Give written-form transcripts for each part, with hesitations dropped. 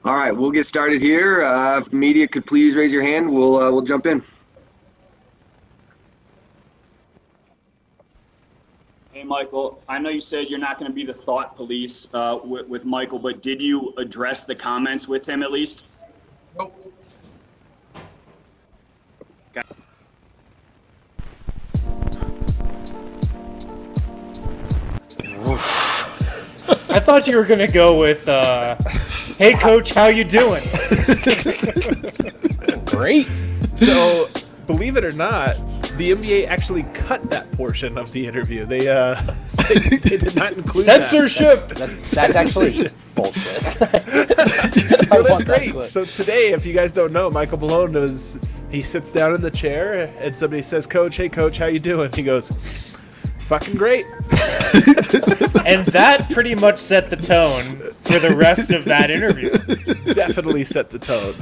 All right, we'll get started here. If media could please raise your hand, we'll jump in. Hey, Michael, I know you said you're not going to be the thought police with Michael, but did you address the comments with him at least? Nope. I thought you were going to go with, hey, coach, how you doing? Great. So, believe it or not, the NBA actually cut that portion of the interview. They did not include Censorship. That's actually bullshit. Well, that's great. So today, if you guys don't know, Michael Malone he sits down in the chair and somebody says, "Coach, hey coach, how you doing?" He goes, "Fucking great." And that pretty much set the tone for the rest of that interview. Definitely set the tone.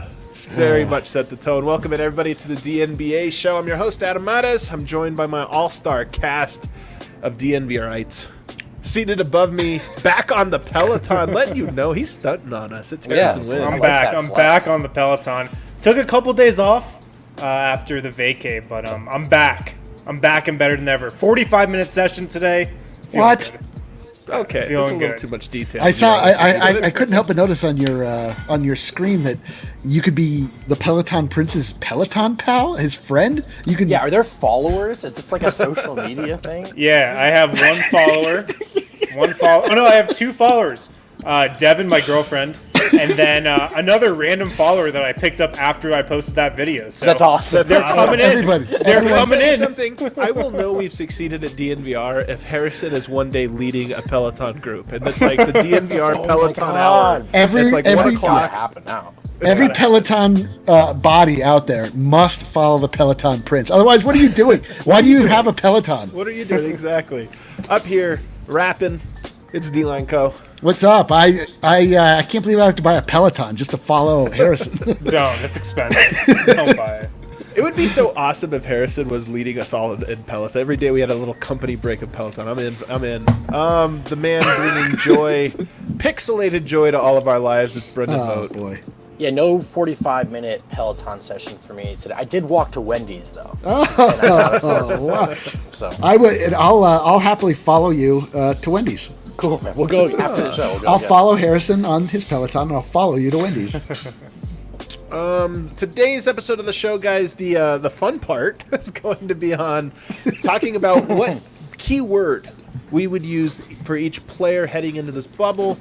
Very much set the tone. Welcome in everybody to the DNBA show. I'm your host, Adam Mares. I'm joined by my all-star cast of DNVRites. Seated above me, back on the Peloton, letting you know he's stunting on us. It's Harrison Wynn. I'm back on the Peloton. Took a couple days off after the vacay, but I'm back. I'm back and better than ever. 45-minute session today. What? Good. Okay, that's a Feeling little good. too much detail. I saw. I couldn't help but notice on your screen that you could be the Peloton Prince's Peloton pal, his friend. You can. Yeah, are there followers? Is this like a social media thing? Yeah, I have one follower. Oh no, I have two followers. Devin, my girlfriend, and then another random follower that I picked up after I posted that video. So That's awesome. They're coming in. Everybody. They're coming in. Something I will know we've succeeded at DNVR if Harrison is one day leading a Peloton group, and that's like the DNVR Peloton hour. Every It's like every 1 o'clock. Happen now. every Peloton body out there must follow the Peloton Prince. Otherwise, what are you doing? Why do you have a Peloton? What are you doing exactly? Up here rapping. It's D-Line Co. What's up? I can't believe I have to buy a Peloton just to follow Harrison. Don't. It's expensive. Don't buy it. It would be so awesome if Harrison was leading us all in Peloton. Every day we had a little company break of Peloton. I'm in. The man bringing joy, pixelated joy to all of our lives. It's Brendan Oh Vogt. boy. Yeah, no 45-minute Peloton session for me today. I did walk to Wendy's though. Oh, wow. So I would. And I'll happily follow you to Wendy's. cool, man. We'll go after the show. We'll go I'll again. follow Harrison on his Peloton, and I'll follow you to Wendy's. Today's episode of the show, guys, the fun part is going to be on talking about what keyword we would use for each player heading into this bubble.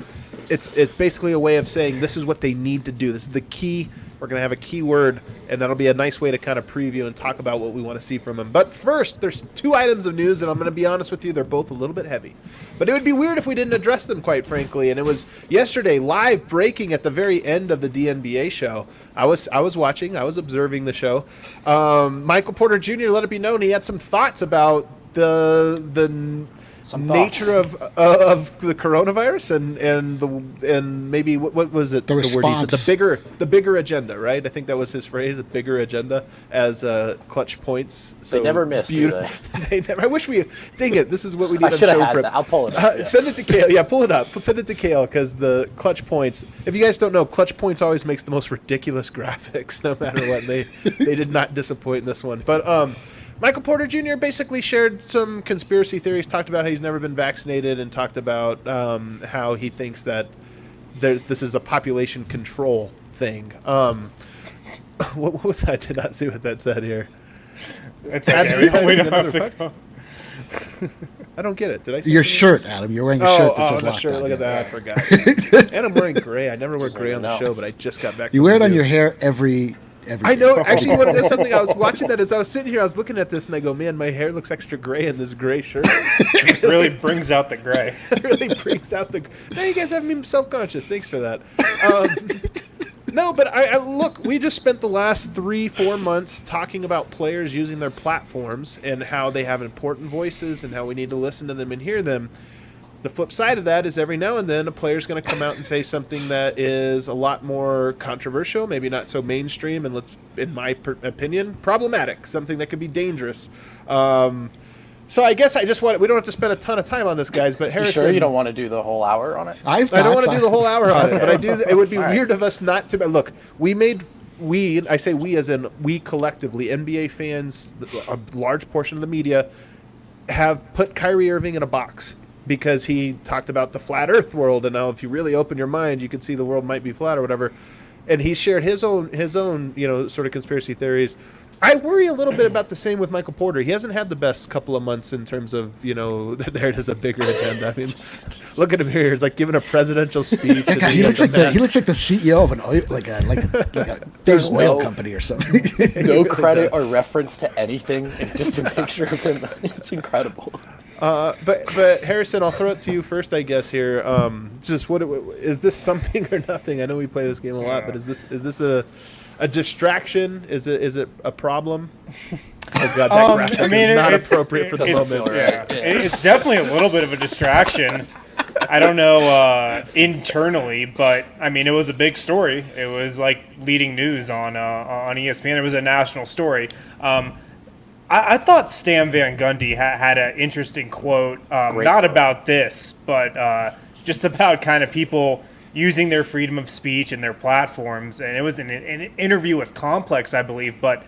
It's basically a way of saying this is what they need to do. This is the key. We're going to have a keyword, and that'll be a nice way to kind of preview and talk about what we want to see from them. But first, there's two items of news, and I'm going to be honest with you, they're both a little bit heavy. But it would be weird if we didn't address them, quite frankly. And it was yesterday, live breaking at the very end of the DNBA show. I was watching, I was observing the show. Michael Porter Jr. let it be known he had some thoughts about the nature of the coronavirus and maybe what was it? The response. word he said? The bigger agenda, right? I think that was his phrase, a bigger agenda as clutch points. So They never miss, do they? They never. I wish we. Dang it! This is what we need I on should have show had prep. that. I'll pull it up. Yeah. Send it to Kale. Yeah, pull it up. Send it to Kale because the clutch points. If you guys don't know, clutch points always makes the most ridiculous graphics. No matter what, they did not disappoint in this one. But Michael Porter Jr. basically shared some conspiracy theories, talked about how he's never been vaccinated, and talked about how he thinks that this is a population control thing. What was that? I did not see what that said here. It's okay. We don't have to go. I don't get it. Did I say Your something? shirt, Adam. You're wearing a shirt that says no lockdown. shirt. Look at yeah. that. I forgot. And I'm wearing gray. I never wear Just gray so on you the know. show, but I just got back. You from wear it on review. your hair every I know. day. Actually, you want to know something? I was watching that as I was sitting here. I was looking at this, and I go, "Man, my hair looks extra gray in this gray shirt." It really brings out the gray. It really brings out the. Now you guys have me self-conscious. Thanks for that. No, but I look. We just spent the last 3-4 months talking about players using their platforms and how they have important voices and how we need to listen to them and hear them. The flip side of that is every now and then a player's going to come out and say something that is a lot more controversial, maybe not so mainstream, and in my opinion, problematic, something that could be dangerous. So I guess I just want. We don't have to spend a ton of time on this, guys. But You Harrison, sure you don't want to do the whole hour on it? I I don't want to do the whole hour on it, but I do. It would be All right. weird of us not to. Look, I say we as in we collectively, NBA fans, a large portion of the media, have put Kyrie Irving in a box because he talked about the flat Earth world, and now if you really open your mind, you can see the world might be flat or whatever. And he shared his own, sort of conspiracy theories. I worry a little bit about the same with Michael Porter. He hasn't had the best couple of months in terms of, there it is, a bigger agenda. I mean, look at him here. It's like giving a presidential speech. That guy, he looks like the CEO of an oil, like a big oil company or something. No credit or reference to anything. It's just a picture of him. It's incredible. But Harrison, I'll throw it to you first, I guess. Here, just what is this something or nothing? I know we play this game a lot, but is this a distraction? Is it a problem? Oh God, that graphic is not appropriate for the moment. Yeah, it's definitely a little bit of a distraction. I don't know internally, but I mean, it was a big story. It was like leading news on ESPN. It was a national story. I thought Stan Van Gundy had an interesting quote, not about this, but just about kind of people using their freedom of speech and their platforms. And it was an interview with Complex, I believe. But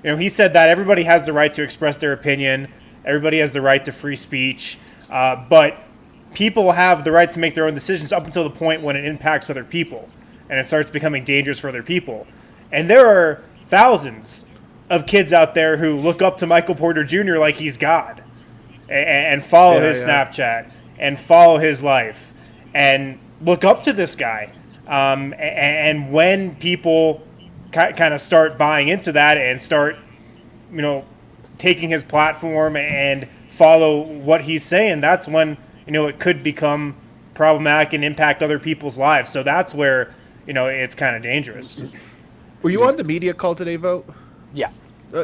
he said that everybody has the right to express their opinion. Everybody has the right to free speech. But people have the right to make their own decisions up until the point when it impacts other people and it starts becoming dangerous for other people. And there are thousands of kids out there who look up to Michael Porter Jr. like he's God and follow his Snapchat and follow his life and look up to this guy. And when people kind of start buying into that and start, taking his platform and follow what he's saying, that's when, it could become problematic and impact other people's lives. So that's where, it's kind of dangerous. Were you on the media call today, Vote? Yeah.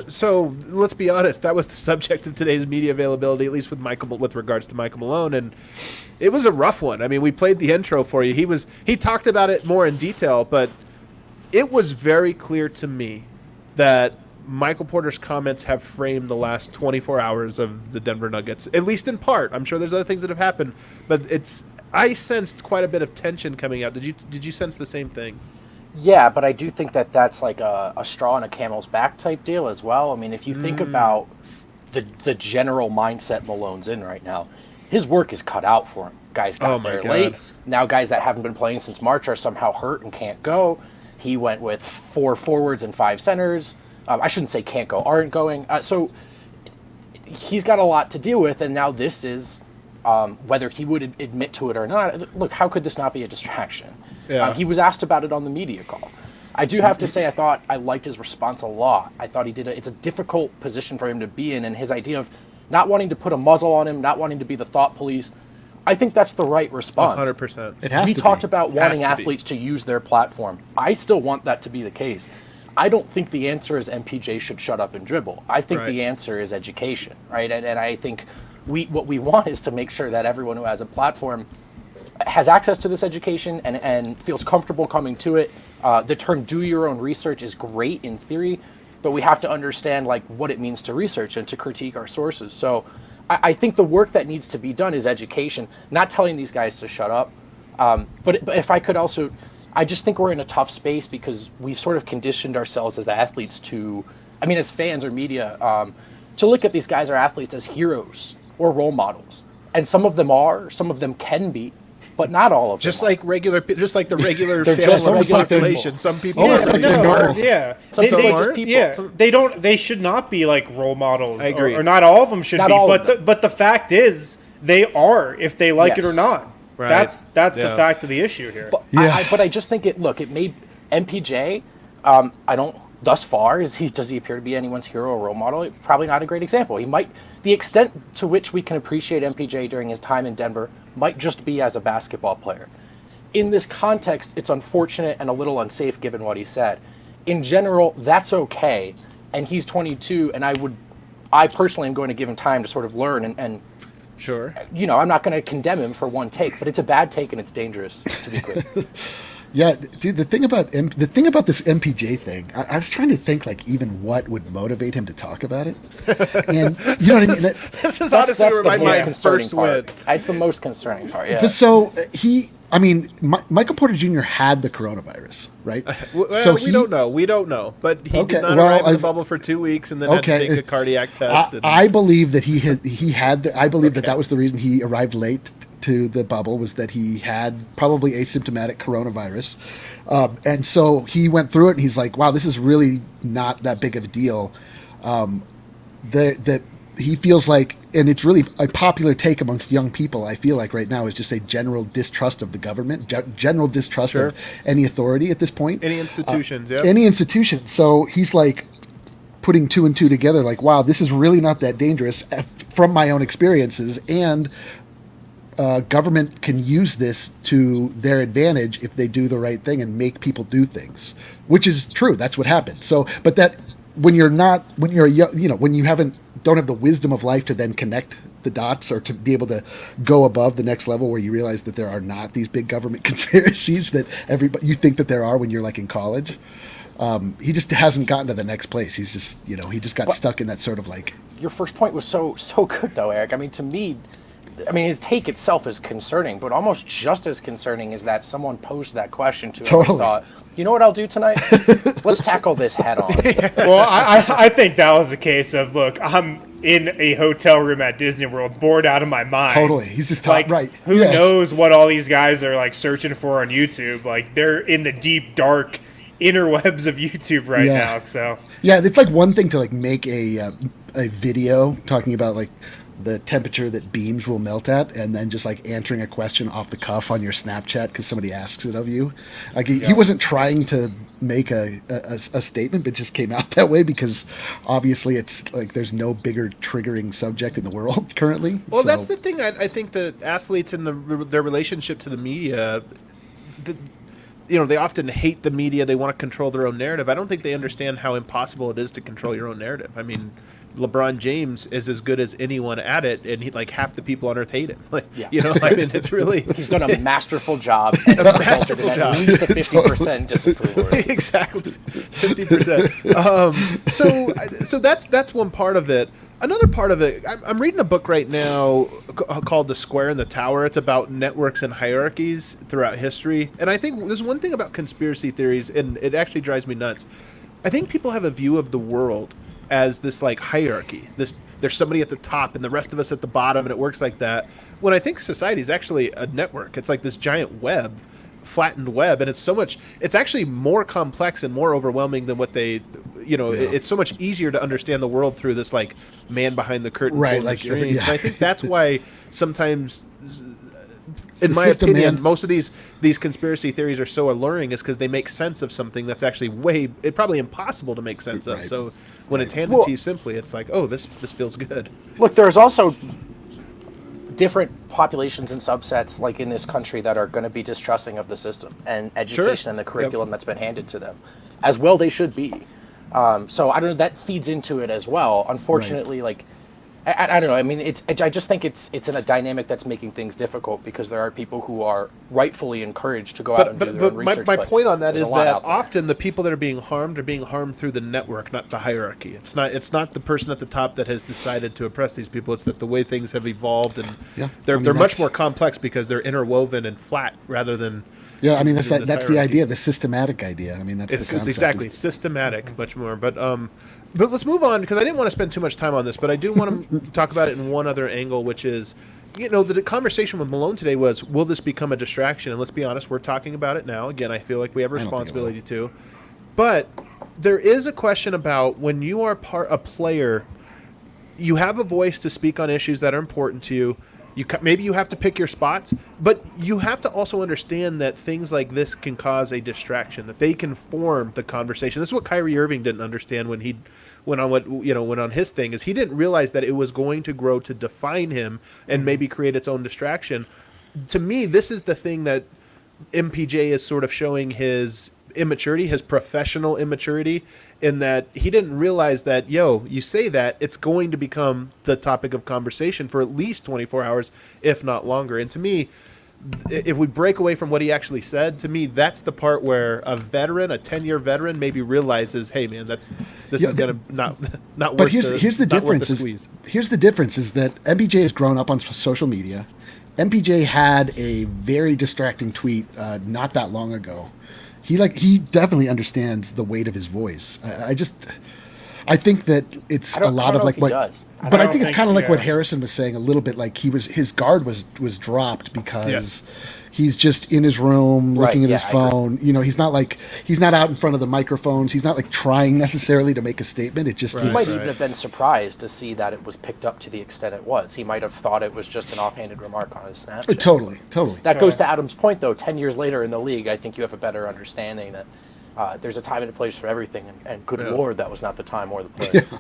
So let's be honest. That was the subject of today's media availability, at least with regards to Michael Malone, and it was a rough one. I mean, we played the intro for you. He talked about it more in detail, but it was very clear to me that Michael Porter's comments have framed the last 24 hours of the Denver Nuggets, at least in part. I'm sure there's other things that have happened, but I sensed quite a bit of tension coming out. Did you sense the same thing? Yeah, but I do think that that's like a straw on a camel's back type deal as well. I mean, if you think about the general mindset Malone's in right now, his work is cut out for him. Guys got there late. Now guys that haven't been playing since March are somehow hurt and can't go. He went with 4 forwards and 5 centers. I shouldn't say can't go, aren't going. So he's got a lot to deal with, and now this is, whether he would admit to it or not, look, how could this not be a distraction? Yeah. He was asked about it on the media call. I do have to say I liked his response a lot. I thought it's a difficult position for him to be in, and his idea of not wanting to put a muzzle on him, not wanting to be the thought police, I think that's the right response. 100%. It has We to talked be. about wanting Has to be. athletes to use their platform. I still want that to be the case. I don't think the answer is MPJ should shut up and dribble. I think Right. the answer is education, right? And I think what we want is to make sure that everyone who has a platform has access to this education and feels comfortable coming to it. The term "do your own research" is great in theory, but we have to understand what it means to research and to critique our sources. So I think the work that needs to be done is education, not telling these guys to shut up. But if I could also, I just think we're in a tough space because we've sort of conditioned ourselves as athletes as fans or media, to look at these guys or athletes as heroes or role models. And some of them are, some of them can be, but not all of them. Just like the regular They're San just Luis almost like population. Some people Almost are like they're normal. Some people are just people. Yeah, they should not be like role models. I agree. Or not all of them should Not be. all of But the fact is, they are if they like it or Yes. not. Right. That's the Yeah. fact of the issue here. But Yeah. but I just think it made MPJ. I don't. Thus far, does he appear to be anyone's hero or role model? Probably not a great example. He might. The extent to which we can appreciate MPJ during his time in Denver might just be as a basketball player. In this context, it's unfortunate and a little unsafe given what he said. In general, that's okay. And he's 22, and I personally am going to give him time to sort of learn and Sure. I'm not going to condemn him for one take, but it's a bad take and it's dangerous, to be clear. Yeah, dude. The thing about this MPJ thing, I was trying to think like even what would motivate him to talk about it, and you know what I mean. This is honestly where my mind first went. It's the most concerning part. Yeah. But so Michael Porter Jr. had the coronavirus, right? Well, so we don't know, but he did not arrive in the bubble for 2 weeks and then had to take a cardiac test. I believe that I believe that was the reason he arrived late to the bubble, was that he had probably asymptomatic coronavirus, and so he went through it and he's like, wow, this is really not that big of a deal. That he feels like, and it's really a popular take amongst young people, I feel like right now, is just a general distrust of the government, general distrust of any authority at this point. Any institutions, Any institution. So he's like putting two and two together, like, wow, this is really not that dangerous from my own experiences, and government can use this to their advantage if they do the right thing and make people do things, which is true. That's what happened. So, but that when you don't have the wisdom of life to then connect the dots, or to be able to go above the next level where you realize that there are not these big government conspiracies that you think that there are when you're like in college. He just hasn't gotten to the next place. He's just, he just got stuck in that sort of like. Your first point was so good though, Eric. I mean, to me, his take itself is concerning, but almost just as concerning is that someone posed that question to him and thought, you know what I'll do tonight? Let's tackle this head on. Well, I think that was a case of, look, I'm in a hotel room at Disney World, bored out of my mind. Totally. He's just like, right. Who knows what all these guys are like searching for on YouTube? Like, they're in the deep, dark interwebs of YouTube right now. So yeah, it's like one thing to like make a video talking about like the temperature that beams will melt at, and then just like answering a question off the cuff on your Snapchat because somebody asks it of you. Like he wasn't trying to make a statement, but just came out that way because obviously it's like there's no bigger triggering subject in the world currently. Well, that's the thing. I think that athletes in their relationship to the media, they often hate the media. They want to control their own narrative. I don't think they understand how impossible it is to control your own narrative. I mean, LeBron James is as good as anyone at it, and half the people on earth hate him. It's really he's done a masterful job. And resulted in at least a 50% disapproval rate. Exactly, 50%. So that's one part of it. Another part of it, I'm reading a book right now called The Square and the Tower. It's about networks and hierarchies throughout history. And I think there's one thing about conspiracy theories, and it actually drives me nuts. I think people have a view of the world as this like hierarchy. There's somebody at the top and the rest of us at the bottom, and it works like that. When I think society is actually a network. It's like this giant web, flattened web, and it's actually more complex and more overwhelming than what they it's so much easier to understand the world through this like man behind the curtain, right? Like and I think that's why sometimes, in my opinion, most of these conspiracy theories are so alluring, is because they make sense of something that's actually probably impossible to make sense of. So when it's handed to you simply, it's like, oh, this feels good. Look, there's also different populations and subsets like in this country that are going to be distrusting of the system and education and the curriculum that's been handed to them. As well they should be. So I don't know, that feeds into it as well. Unfortunately, I don't know. I mean, I just think it's in a dynamic that's making things difficult because there are people who are rightfully encouraged to go out and do their own research. My point on that is that often the people that are being harmed through the network, not the hierarchy. It's not the person at the top that has decided to oppress these people. It's that the way things have evolved, and they're much more complex because they're interwoven and flat rather than. Yeah, I mean that's the idea, the systematic idea. I mean that's the concept. Exactly systematic, much more. But let's move on because I didn't want to spend too much time on this, but I do want to talk about it in one other angle, which is, the conversation with Malone today was, will this become a distraction? And let's be honest, we're talking about it now. Again, I feel like we have a responsibility to. But there is a question about when you are a player, you have a voice to speak on issues that are important to you. Maybe you have to pick your spots, but you have to also understand that things like this can cause a distraction, that they can form the conversation. This is what Kyrie Irving didn't understand when he went on his thing, is he didn't realize that it was going to grow to define him and maybe create its own distraction. To me, this is the thing that MPJ is sort of showing his immaturity, his professional immaturity, in that he didn't realize that, you say that, it's going to become the topic of conversation for at least 24 hours, if not longer. And to me, if we break away from what he actually said, to me, that's the part where a veteran, a 10-year veteran, maybe realizes, hey, man, this is going to not work. But here's the difference. Here's the difference is that MPJ has grown up on social media. MPJ had a very distracting tweet not that long ago. He definitely understands the weight of his voice. I think that it's a lot of like what, but I think it's kind of like what Harrison was saying a little bit. Like his guard was dropped because he's just in his room looking at his phone. You know, he's not out in front of the microphones. He's not like trying necessarily to make a statement. It just he might even have been surprised to see that it was picked up to the extent it was. He might have thought it was just an offhanded remark on his Snapchat. Totally. That goes to Adam's point, though. 10 years later in the league, I think you have a better understanding that there's a time and a place for everything, and good Lord, that was not the time or the place.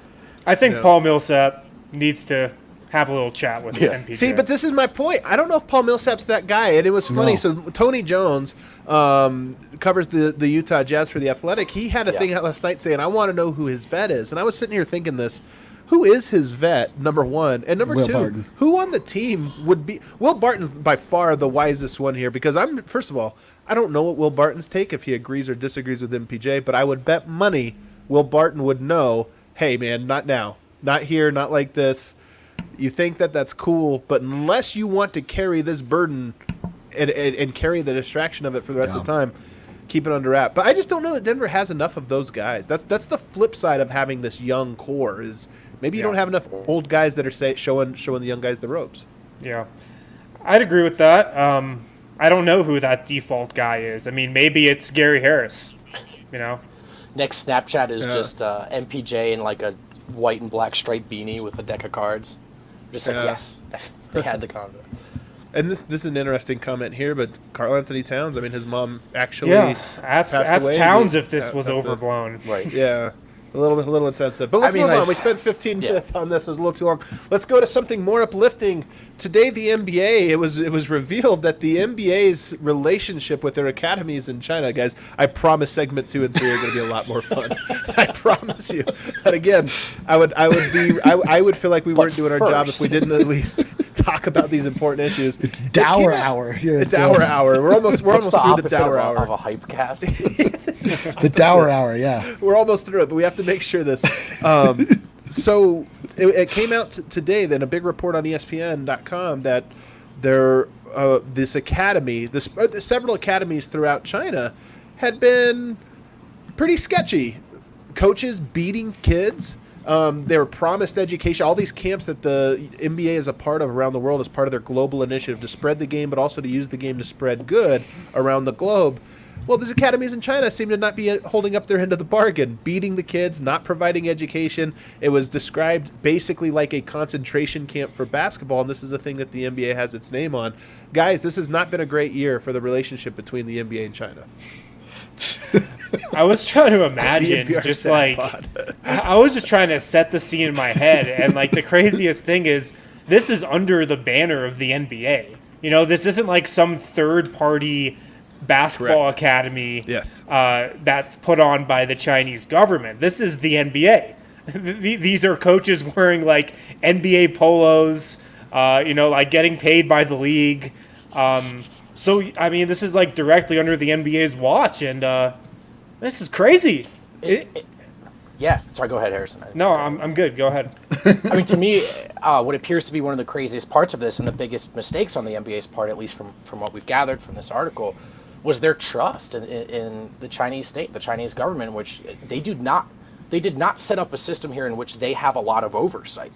I think Paul Millsap needs to have a little chat with MPJ. See, but this is my point. I don't know if Paul Millsap's that guy, and it was funny. No. So Tony Jones covers the Utah Jazz for The Athletic. He had a thing out last night saying, I want to know who his vet is. And I was sitting here thinking this. Who is his vet, number one? And number Will two, Barton. Who on the team would be... Will Barton's by far the wisest one here because first of all, I don't know what Will Barton's take if he agrees or disagrees with MPJ, but I would bet money Will Barton would know, hey, man, not now. Not here, not like this. You think that's cool, but unless you want to carry this burden and carry the distraction of it for the rest of the time, keep it under wrap. But I just don't know that Denver has enough of those guys. That's the flip side of having this young core is maybe you don't have enough old guys that are showing the young guys the ropes. Yeah, I'd agree with that. I don't know who that default guy is. I mean, maybe it's Gary Harris, you know? Next Snapchat is just MPJ in like a white and black striped beanie with a deck of cards. Just like, yes, they had the convo. And this is an interesting comment here, but Karl Anthony Towns, I mean, his mom actually ask Towns if this was overblown. Right. Yeah. A little insensitive. But let's move on. We spent 15 minutes on this. It was a little too long. Let's go to something more uplifting. Today, the NBA, it was revealed that the NBA's relationship with their academies in China, guys, I promise segment 2 and 3 are going to be a lot more fun. I promise you. But again, I would feel like we weren't doing our job if we didn't at least talk about these important issues. It's Dower Hour here. It's Dower Hour. We're almost through the Dower Hour of a hype cast. The Dower Hour, yeah. We're almost through it, but we have to make sure this. So it came out today, then a big report on ESPN.com that this academy, several academies throughout China had been pretty sketchy. Coaches beating kids. They were promised education. All these camps that the NBA is a part of around the world as part of their global initiative to spread the game, but also to use the game to spread good around the globe. Well, these academies in China seem to not be holding up their end of the bargain, beating the kids, not providing education. It was described basically like a concentration camp for basketball, and this is a thing that the NBA has its name on. Guys, this has not been a great year for the relationship between the NBA and China. I was trying to imagine just like I was just trying to set the scene in my head, and like the craziest thing is this is under the banner of the NBA. You know, this isn't like some third-party basketball academy that's put on by the Chinese government. This is the NBA. These are coaches wearing like NBA polos, like getting paid by the league. So, I mean, this is like directly under the NBA's watch, and this is crazy. Yeah. Sorry, go ahead, Harrison. No, I'm good. Go ahead. I mean, to me, what appears to be one of the craziest parts of this and the biggest mistakes on the NBA's part, at least from what we've gathered from this article, was their trust in the Chinese state, the Chinese government, which they did not set up a system here in which they have a lot of oversight.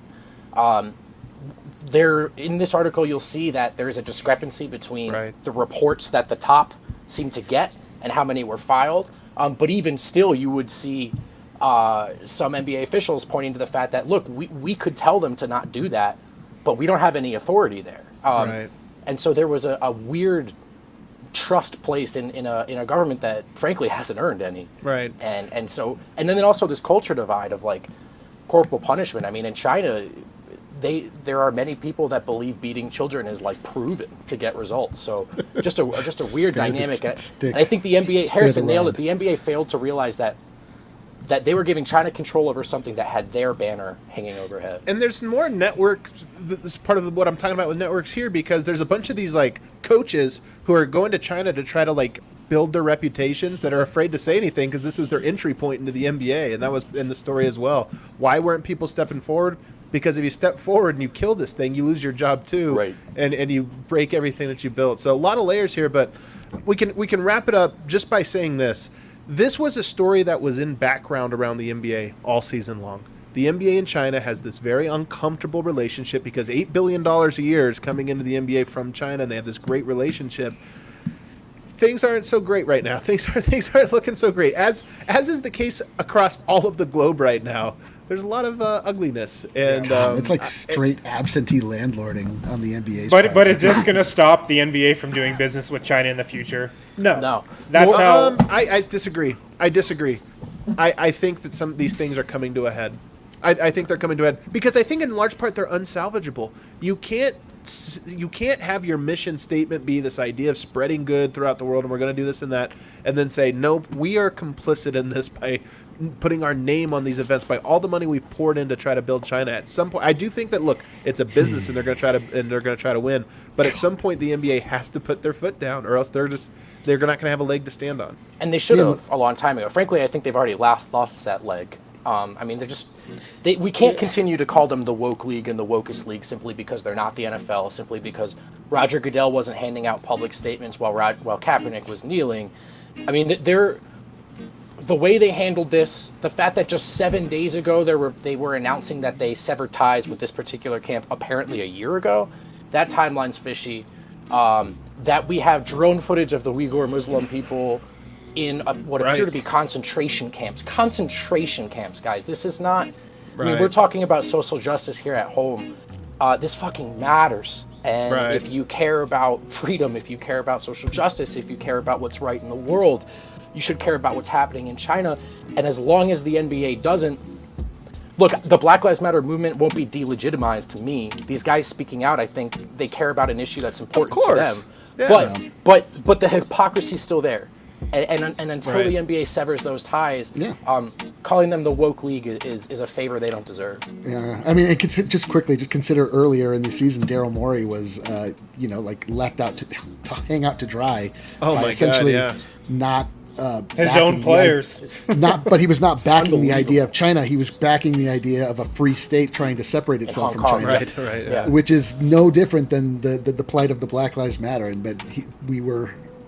In this article, you'll see that there is a discrepancy between the reports that the top seem to get and how many were filed. But even still, you would see some NBA officials pointing to the fact that, look, we could tell them to not do that, but we don't have any authority there. And so there was a weird trust placed in a government that frankly hasn't earned any. Right. And then also this culture divide of like corporal punishment. I mean, in China, there are many people that believe beating children is like proven to get results. So just a weird dynamic. And I think the NBA, Harrison nailed it. The NBA failed to realize that that they were giving China control over something that had their banner hanging overhead. And there's more networks. This is part of what I'm talking about with networks here, because there's a bunch of these like coaches who are going to China to try to like build their reputations that are afraid to say anything because this was their entry point into the NBA, and that was in the story as well. Why weren't people stepping forward? Because if you step forward and you kill this thing, you lose your job too, right? And you break everything that you built. So a lot of layers here, but we can wrap it up just by saying this. This was a story that was in background around the NBA all season long. The NBA and China has this very uncomfortable relationship because $8 billion a year is coming into the NBA from China, and they have this great relationship. Things aren't so great right now. Things aren't looking so great, as is the case across all of the globe right now. There's a lot of ugliness, and it's like straight absentee landlording on the NBA. But is this going to stop the NBA from doing business with China in the future? No. That's how. I disagree. I think that some of these things are coming to a head. I think they're coming to a head because I think in large part they're unsalvageable. You can't have your mission statement be this idea of spreading good throughout the world, and we're going to do this and that, and then say, nope, we are complicit in this by putting our name on these events, by all the money we've poured in to try to build China. At some point, I do think that, look, it's a business and they're going to try to win, but at some point the NBA has to put their foot down, or else they're not going to have a leg to stand on. And they should have a long time ago. Frankly, I think they've already lost that leg. I mean, we can't continue to call them the woke league and the wokest league simply because they're not the NFL, simply because Roger Goodell wasn't handing out public statements while Kaepernick was kneeling. I mean, the way they handled this, the fact that just 7 days ago they were announcing that they severed ties with this particular camp apparently a year ago, that timeline's fishy. That we have drone footage of the Uyghur Muslim people in what appear to be concentration camps. Concentration camps, guys. This is not... I mean, we're talking about social justice here at home. This fucking matters. And if you care about freedom, if you care about social justice, if you care about what's right in the world, you should care about what's happening in China. And as long as the NBA doesn't... Look, the Black Lives Matter movement won't be delegitimized to me. These guys speaking out, I think they care about an issue that's important to them. Yeah. But the hypocrisy's still there. And until the NBA severs those ties, calling them the woke league is a favor they don't deserve. Yeah, I mean, and just consider earlier in the season, Daryl Morey was, left out to hang out to dry. Oh my essentially God! Yeah. Not his own players. But he was not backing the idea of China. He was backing the idea of a free state trying to separate itself from China, right. Which is no different than the plight of the Black Lives Matter. But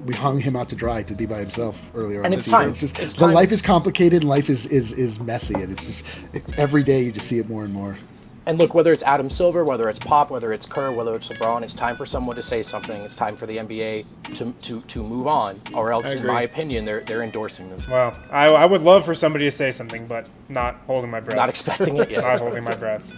we hung him out to dry to be by himself earlier. And it's time. It's just life is complicated. Life is messy, and it's just every day you just see it more and more. And look, whether it's Adam Silver, whether it's Pop, whether it's Kerr, whether it's LeBron, it's time for someone to say something. It's time for the NBA to move on, or else, in my opinion, they're endorsing this. Well, I would love for somebody to say something, but not holding my breath. Not expecting it yet. Not holding my breath.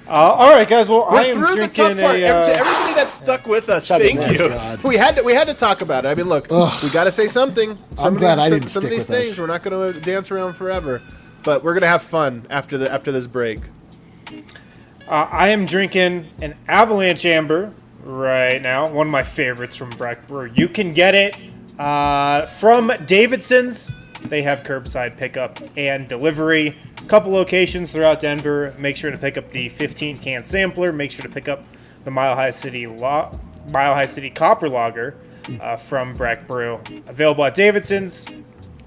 All right, guys. Well, I am through drinking the tough part. Everybody that stuck with us, thank you. God. We had to talk about it. I mean, look, we got to say something. I'm glad I didn't some stick of these with things us. we're not going to dance around forever, but we're going to have fun after this break. I am drinking an Avalanche Amber right now. One of my favorites from Breck Brew. You can get it from Davidson's. They have curbside pickup and delivery. A couple locations throughout Denver. Make sure to pick up the 15-can sampler. Make sure to pick up the Mile High City Copper Lager from Breck Brew. Available at Davidson's.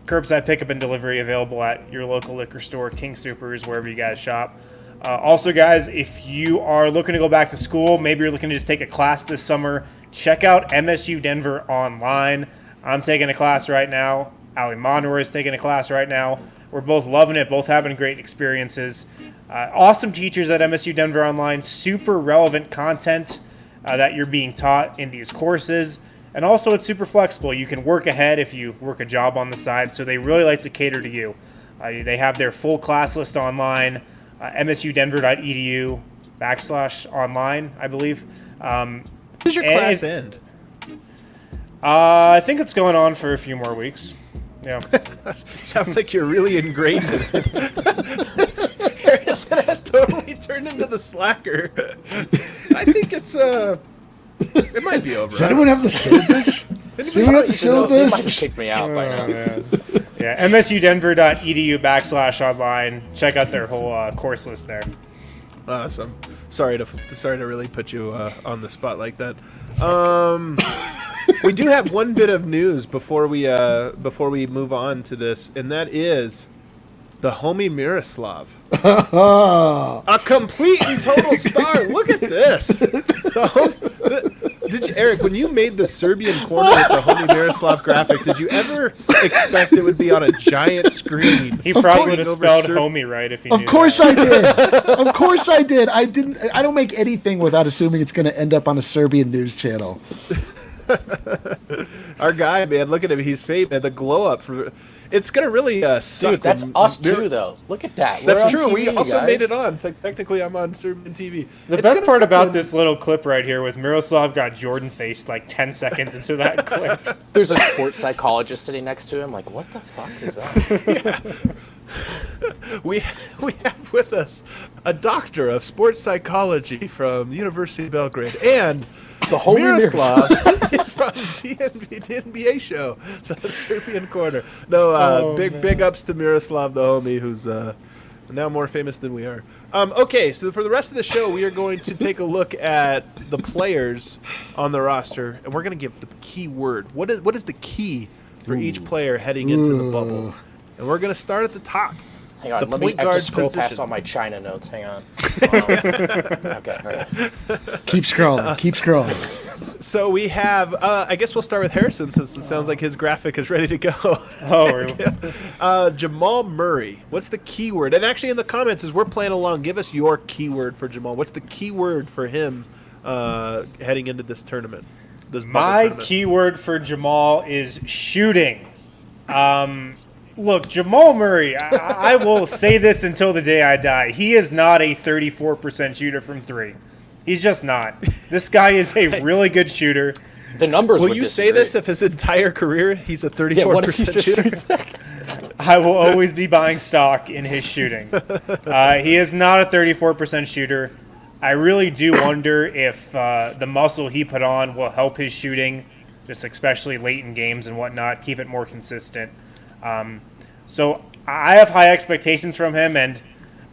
Curbside pickup and delivery available at your local liquor store, King Soopers, wherever you guys shop. Also, guys, if you are looking to go back to school, maybe you're looking to just take a class this summer, check out MSU Denver online. I'm taking a class right now. Ali Monroy is taking a class right now. We're both loving it, both having great experiences. Awesome teachers at MSU Denver Online, super relevant content that you're being taught in these courses. And also it's super flexible. You can work ahead if you work a job on the side, so they really like to cater to you. They have their full class list online, msudenver.edu/online, I believe. When does your class end? I think it's going on for a few more weeks. Yeah. Sounds like you're really ingrained in it. Harrison has totally turned into the slacker. I think it might be over. Does anyone have the syllabus? They might have kicked me out by now. Man. Yeah, msudenver.edu/online. Check out their whole course list there. Awesome. Sorry to really put you on the spot like that. We do have one bit of news before we move on to this, and that is the homie Miroslav, a complete and total star. Look at this. Eric, when you made the Serbian corner with the homie Miroslav graphic, did you ever expect it would be on a giant screen? He probably would have spelled homie right if he knew. Of course I did. Of course I did. I don't make anything without assuming it's going to end up on a Serbian news channel. Our guy, man, look at him. He's fake, man. The glow up for it's gonna really suck. Dude, that's us too, though. Look at that. That's We're on true. TV, We also guys. made it on. It's like technically I'm on Serbian TV. The best part about this little clip right here was Miroslav got Jordan faced like 10 seconds into that clip. There's a sports psychologist sitting next to him. Like, what the fuck is that? We have with us a doctor of sports psychology from University of Belgrade and The homie Miroslav from DNBA show, the Serbian corner. No, big ups to Miroslav, the homie, who's now more famous than we are. Okay, so for the rest of the show, we are going to take a look at the players on the roster, and we're going to give the key word. What is the key for each player heading into the bubble? And we're going to start at the top. Hang on, The let me point I have guard to scroll past position. all my China notes. Hang on. Okay, all right. Keep scrolling. Keep scrolling. So we have, I guess we'll start with Harrison since it sounds like his graphic is ready to go. Jamal Murray, what's the keyword? And actually in the comments as we're playing along, give us your keyword for Jamal. What's the keyword for him heading into this tournament? My keyword for Jamal is shooting. Look, Jamal Murray, I will say this until the day I die. He is not a 34% shooter from three. He's just not. This guy is a really good shooter. The numbers Will would you disagree. say this if his entire career he's a 34% shooter? I will always be buying stock in his shooting. He is not a 34% shooter. I really do wonder if the muscle he put on will help his shooting, just especially late in games and whatnot, keep it more consistent. So I have high expectations from him, and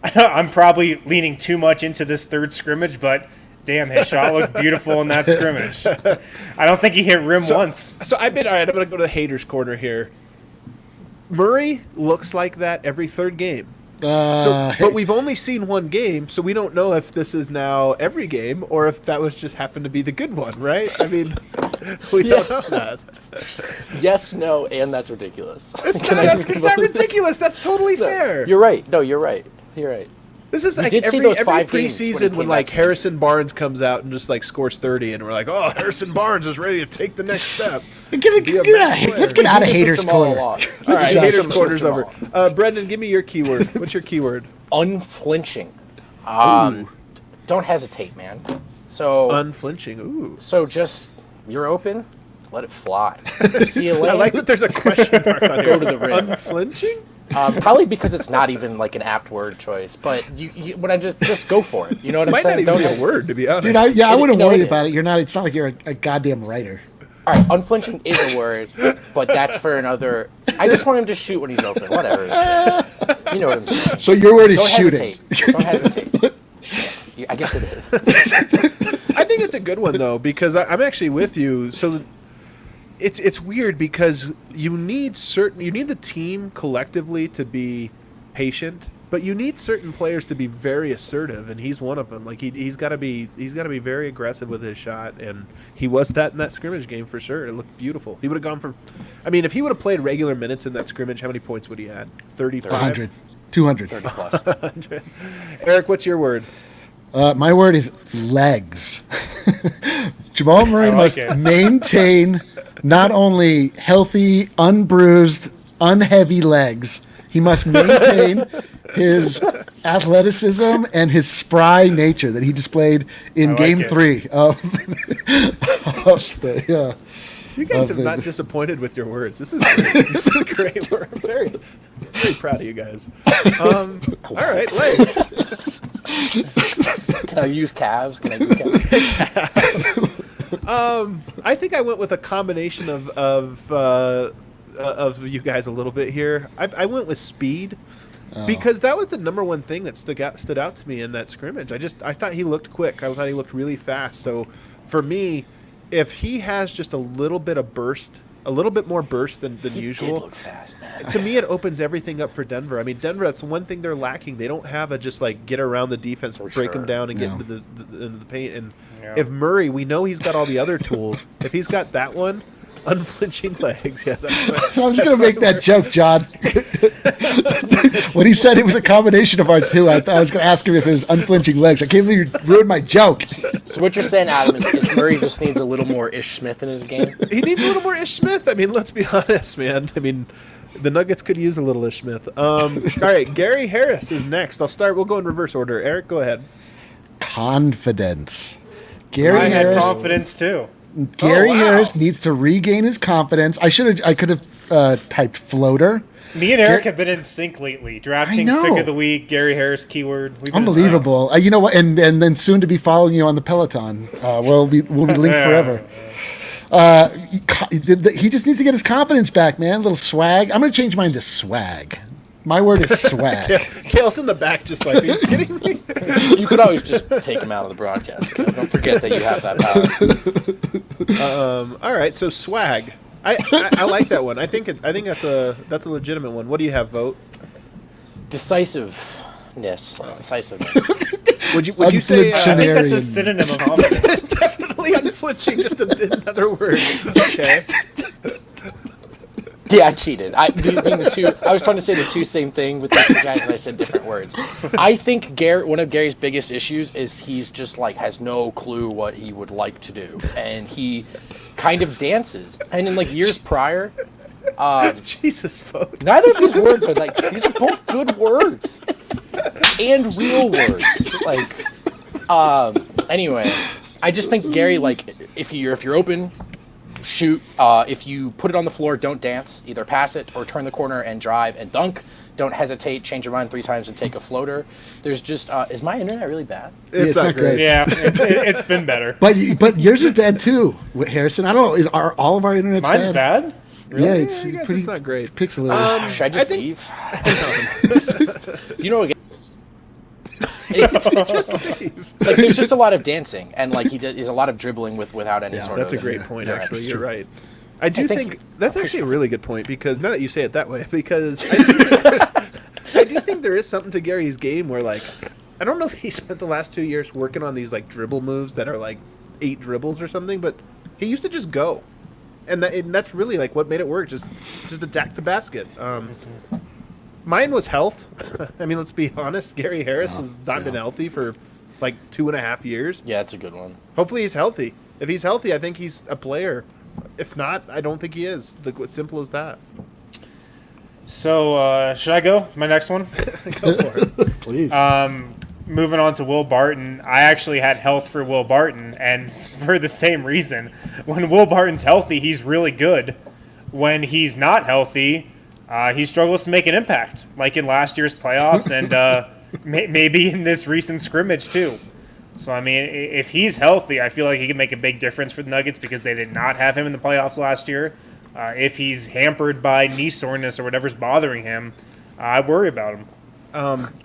I'm probably leaning too much into this third scrimmage, but damn, his shot looked beautiful in that scrimmage. I don't think he hit rim once. So all right, I'm going to go to the haters' corner here. Murray looks like that every third game. But we've only seen one game, so we don't know if this is now every game or if that was just happened to be the good one, right? I mean, we don't know that. Yes, no, and that's ridiculous. It's not ridiculous. That's totally fair. You're right. No, you're right. You're right. This is like did see every those 5 games when he preseason came when back. like Harrison Barnes comes out and just like scores 30, and we're like, oh, Harrison Barnes is ready to take the next step. Let's get out of haters' corner. All right, Yeah, haters' some corner's Jamal. over. Brendan, give me your keyword. What's your keyword? Unflinching. Don't hesitate, man. So Unflinching. Ooh. so just you're open, let it fly. You see a lane, I like that there's a question mark on here. Go to the rim. Unflinching? Probably because it's not even like an apt word choice, but you when I just go for it. You know what I'm Might saying? not even be a hesitate. word, to be honest. Dude, I wouldn't No, it worry is. about it. You're not. It's not like you're a goddamn writer. All right, unflinching is a word, but that's for another. I just want him to shoot when he's open. Whatever. You know what I'm saying? So your word is Don't shooting. hesitate. Don't hesitate. Shit. I guess it is. I think it's a good one though, because I'm actually with you. So it's weird because you need the team collectively to be patient, but you need certain players to be very assertive, and he's one of them. Like he's got to be very aggressive with his shot, and he was that in that scrimmage game for sure. It looked beautiful. He would have gone for, I mean, if he would have played regular minutes in that scrimmage, how many points would he had? 35, 100, 200. 30 plus. 100. Eric, what's your word? My word is legs. Jamal Murray I like must it. maintain not only healthy, unbruised, unheavy legs, he must maintain his athleticism and his spry nature that he displayed in I like Game it. 3 of the. You guys have the- not disappointed with your words. This is great. This is great. We're very, very proud of you guys. All right, legs. Can I use calves? Can I use calves? I think I went with a combination of of you guys a little bit here. I went with speed because that was the number one thing that stood out to me in that scrimmage. I thought he looked quick. I thought he looked really fast. So for me, if he has just a little bit of burst, a little bit more burst than usual. He did look fast, man. To me, it opens everything up for Denver. I mean, Denver, that's one thing they're lacking. They don't have a just like get around the defense, break them down, and get into the paint. And if Murray, we know he's got all the other tools. If he's got that one, unflinching legs. Yeah, that's I was going to make that joke, John. When he said it was a combination of our two, I was going to ask him if it was unflinching legs. I can't believe you ruined my joke. So what you're saying, Adam, is Murray just needs a little more Ish Smith in his game? He needs a little more Ish Smith. I mean, let's be honest, man. I mean, the Nuggets could use a little Ish Smith. All right, Gary Harris is next. We'll go in reverse order. Eric, go ahead. Confidence. I had confidence too. Gary Harris needs to regain his confidence. I could have typed floater. Me and Eric have been in sync lately. DraftKings pick of the week, Gary Harris keyword. We've been unbelievable. You know what? And then soon to be following you on the Peloton. We'll be linked forever. He just needs to get his confidence back, man. A little swag. I'm going to change mine to swag. My word is swag. Kale's in the back just like, are you kidding me? You could always just take him out of the broadcast. Don't forget that you have that power. All right, so swag. I like that one. I think that's a legitimate one. What do you have, Vote? Decisiveness. Would you say? I think that's a synonym of confidence. Definitely unflinching. Just another word. Okay. Yeah, I cheated. I was trying to say the two same thing with the two guys, and I said different words. I think one of Gary's biggest issues is he's just like has no clue what he would like to do, and he kind of dances. And in like years prior, Jesus, Vote. neither of these words are like these are both good words and real words. Anyway, I just think Gary, like if you're open, shoot. If you put it on the floor, don't dance. Either pass it or turn the corner and drive and dunk. Don't hesitate. Change your mind 3 times and take a floater. There's just is my internet really bad? It's not great. Yeah, it's been better. But yours is bad too, Harrison. I don't know. Are all of our internet's Mine's bad? Really? Yeah, it's not great. Pixelated. Should I just leave? You know, like there's just a lot of dancing and like he's a lot of dribbling without any sort of. That's a great point. Actually, you're right. I think that's actually a really good point because now that you say it that way, because I do think there is something to Gary's game where like I don't know if he spent the last 2 years working on these like dribble moves that are like 8 dribbles or something, but he used to just go, and that's really like what made it work. Just attack the basket. Mine was health. I mean, let's be honest. Gary Harris has not been healthy for like 2.5 years. Yeah, it's a good one. Hopefully he's healthy. If he's healthy, I think he's a player. If not, I don't think he is. It's simple as that. So, should I go? My next one? Go for it. Please. Moving on to Will Barton. I actually had health for Will Barton, and for the same reason. When Will Barton's healthy, he's really good. When he's not healthy, he struggles to make an impact, like in last year's playoffs and maybe in this recent scrimmage too. So, I mean, if he's healthy, I feel like he can make a big difference for the Nuggets because they did not have him in the playoffs last year. If he's hampered by knee soreness or whatever's bothering him, I worry about him.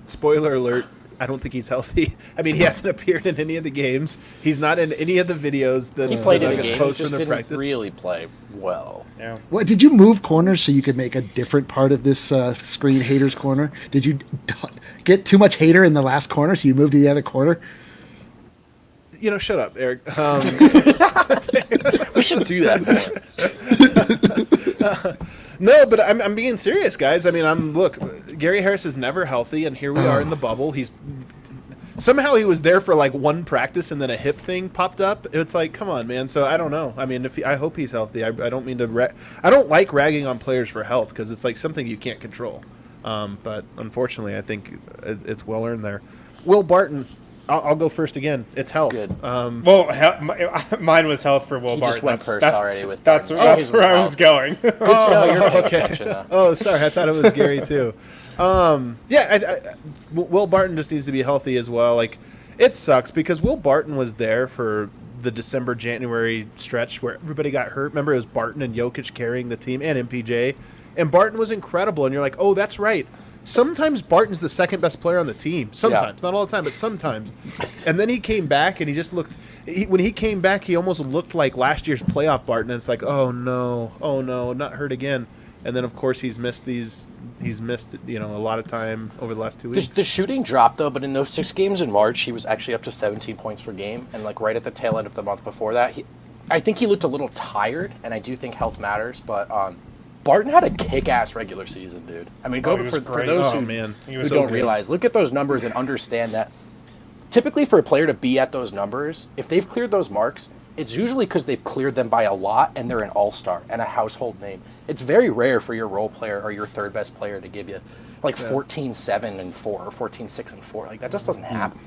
Spoiler alert. I don't think he's healthy. I mean, he hasn't appeared in any of the games. He's not in any of the videos that he played in the Nuggets game. He post just in the didn't practice. really play well. Yeah. What did you move corners so you could make a different part of this screen haters corner? Did you get too much hater in the last corner, so you moved to the other corner? You know, shut up, Eric. We should do that more. No, but I'm being serious, guys. I mean, look, Gary Harris is never healthy, and here we are in the bubble. Somehow he was there for like one practice, and then a hip thing popped up. It's like, come on, man. So I don't know. I mean, I hope he's healthy. I don't mean to. I don't like ragging on players for health because it's like something you can't control. But unfortunately, I think it's well earned there. Will Barton. I'll go first again. It's health. Good. Mine was health for Will He Barton. just went first already with That's Barton. where I was going. Good to know you're not okay. touching that. Oh, sorry. I thought it was Gary too. Will Barton just needs to be healthy as well. Like, it sucks because Will Barton was there for the December January stretch where everybody got hurt. Remember, it was Barton and Jokic carrying the team and MPJ, and Barton was incredible. And you're like, oh, that's right. Sometimes Barton's the second best player on the team. Sometimes, not all the time, but sometimes. And then he came back, and he just looked. When he came back, he almost looked like last year's playoff Barton. And it's like, oh no, not hurt again. And then of course he's missed a lot of time over the last 2 weeks. The shooting dropped though, but in those 6 games in March, he was actually up to 17 points per game, and like right at the tail end of the month before that, I think he looked a little tired, and I do think health matters, but. Barton had a kick-ass regular season, dude. I mean, for those who don't realize, look at those numbers and understand that typically for a player to be at those numbers, if they've cleared those marks, it's usually because they've cleared them by a lot and they're an all-star and a household name. It's very rare for your role player or your third best player to give you like 14-7-4 or 14-6-4. Like that just doesn't happen.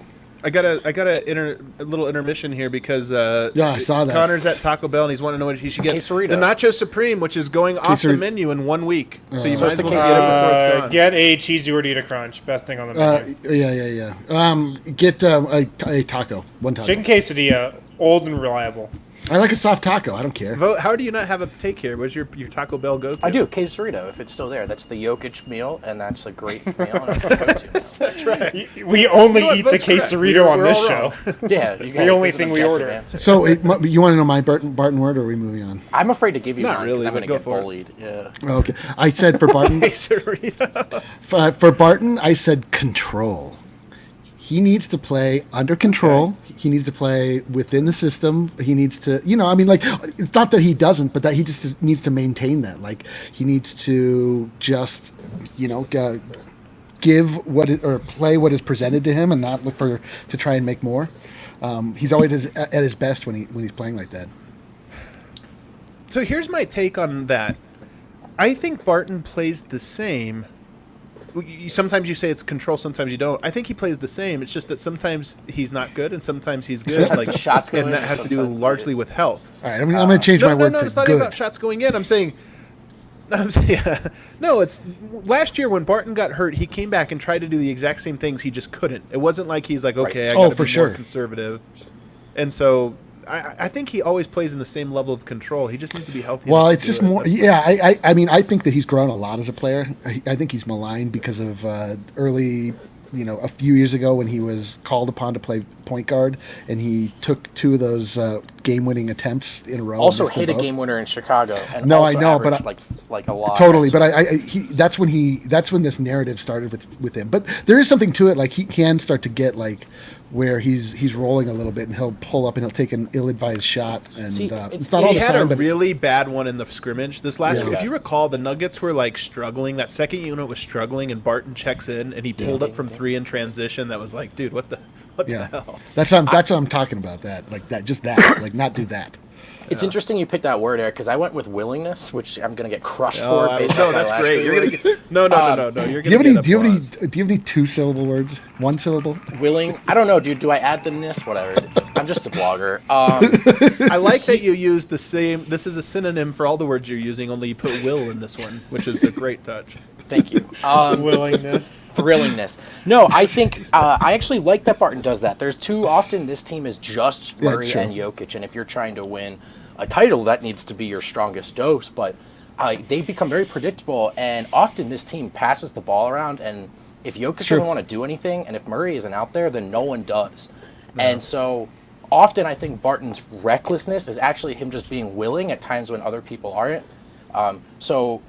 I got a little intermission here because I saw that. Connor's at Taco Bell and he's wanting to know what he should get. Quesarito. The Nacho Supreme, which is going off the menu in 1 week. So you might as well get it before it's gone. Get a cheesy gordita crunch. Best thing on the menu. Get a taco. One taco. Chicken quesadilla, old and reliable. I like a soft taco. I don't care. Vote. How do you not have a take here? What's your Taco Bell go-to? I do, quesarito, if it's still there. That's the Jokic meal, and that's a great meal. And it's the go-to meal. That's right. We only eat the quesarito on this show. Yeah, It's the only thing we order. Answer. So you want to know my Barton word, or are we moving on? I'm afraid to give you Not mine really, because I'm going to but get go for it. bullied. Yeah. Oh, okay. I said for Barton. Quesarito. For Barton, I said control. He needs to play under control. Okay. He needs to play within the system. He needs to, it's not that he doesn't, but that he just needs to maintain that. Like, he needs to just, give or play what is presented to him and not look to try and make more. He's always at his best when he's playing like that. So here's my take on that. I think Barton plays the same. Sometimes you say it's control, sometimes you don't. I think he plays the same. It's just that sometimes he's not good and sometimes he's good. The shots go and in that has to do largely with health. All right, I'm going to change my word to it's not good. even about shots going in. I'm saying no, it's last year when Barton got hurt, he came back and tried to do the exact same things. He just couldn't. It wasn't like he's like, okay, I got to be more conservative. And so I think he always plays in the same level of control. He just needs to be healthy. Well, it's just more. Yeah, I mean, I think that he's grown a lot as a player. I think he's maligned because of early, a few years ago when he was called upon to play point guard and he took 2 of those game-winning attempts in a row. Also hit a game winner in Chicago. And no, also I know, but like a lot. Totally, but that's when this narrative started with him. But there is something to it. Like he can start to get like where he's rolling a little bit and he'll pull up and he'll take an ill-advised shot and it's not all the time. He had a really bad one in the scrimmage this last year. If you recall, the Nuggets were like struggling. That second unit was struggling, and Barton checks in and he pulled up from 3 in transition. That was like, dude, what the hell? That's what I'm talking about. Like not do that. It's interesting you picked that word, Eric, because I went with willingness, which I'm going to get crushed for. Based on that's my great. You're going to get no. You're going to do you have any 2-syllable words? 1 syllable? willing. I don't know, dude. Do I add the ness? Whatever. I'm just a blogger. I like that you use the same. This is a synonym for all the words you're using. Only you put will in this one, which is a great touch. Thank you. Willingness. Thrillingness. No, I think I actually like that Barton does that. There's too often this team is just Murray and Jokic, and if you're trying to win a title, that needs to be your strongest dose. But they become very predictable, and often this team passes the ball around, and if Jokic doesn't want to do anything, and if Murray isn't out there, then no one does. No. And so often I think Barton's recklessness is actually him just being willing at times when other people aren't. So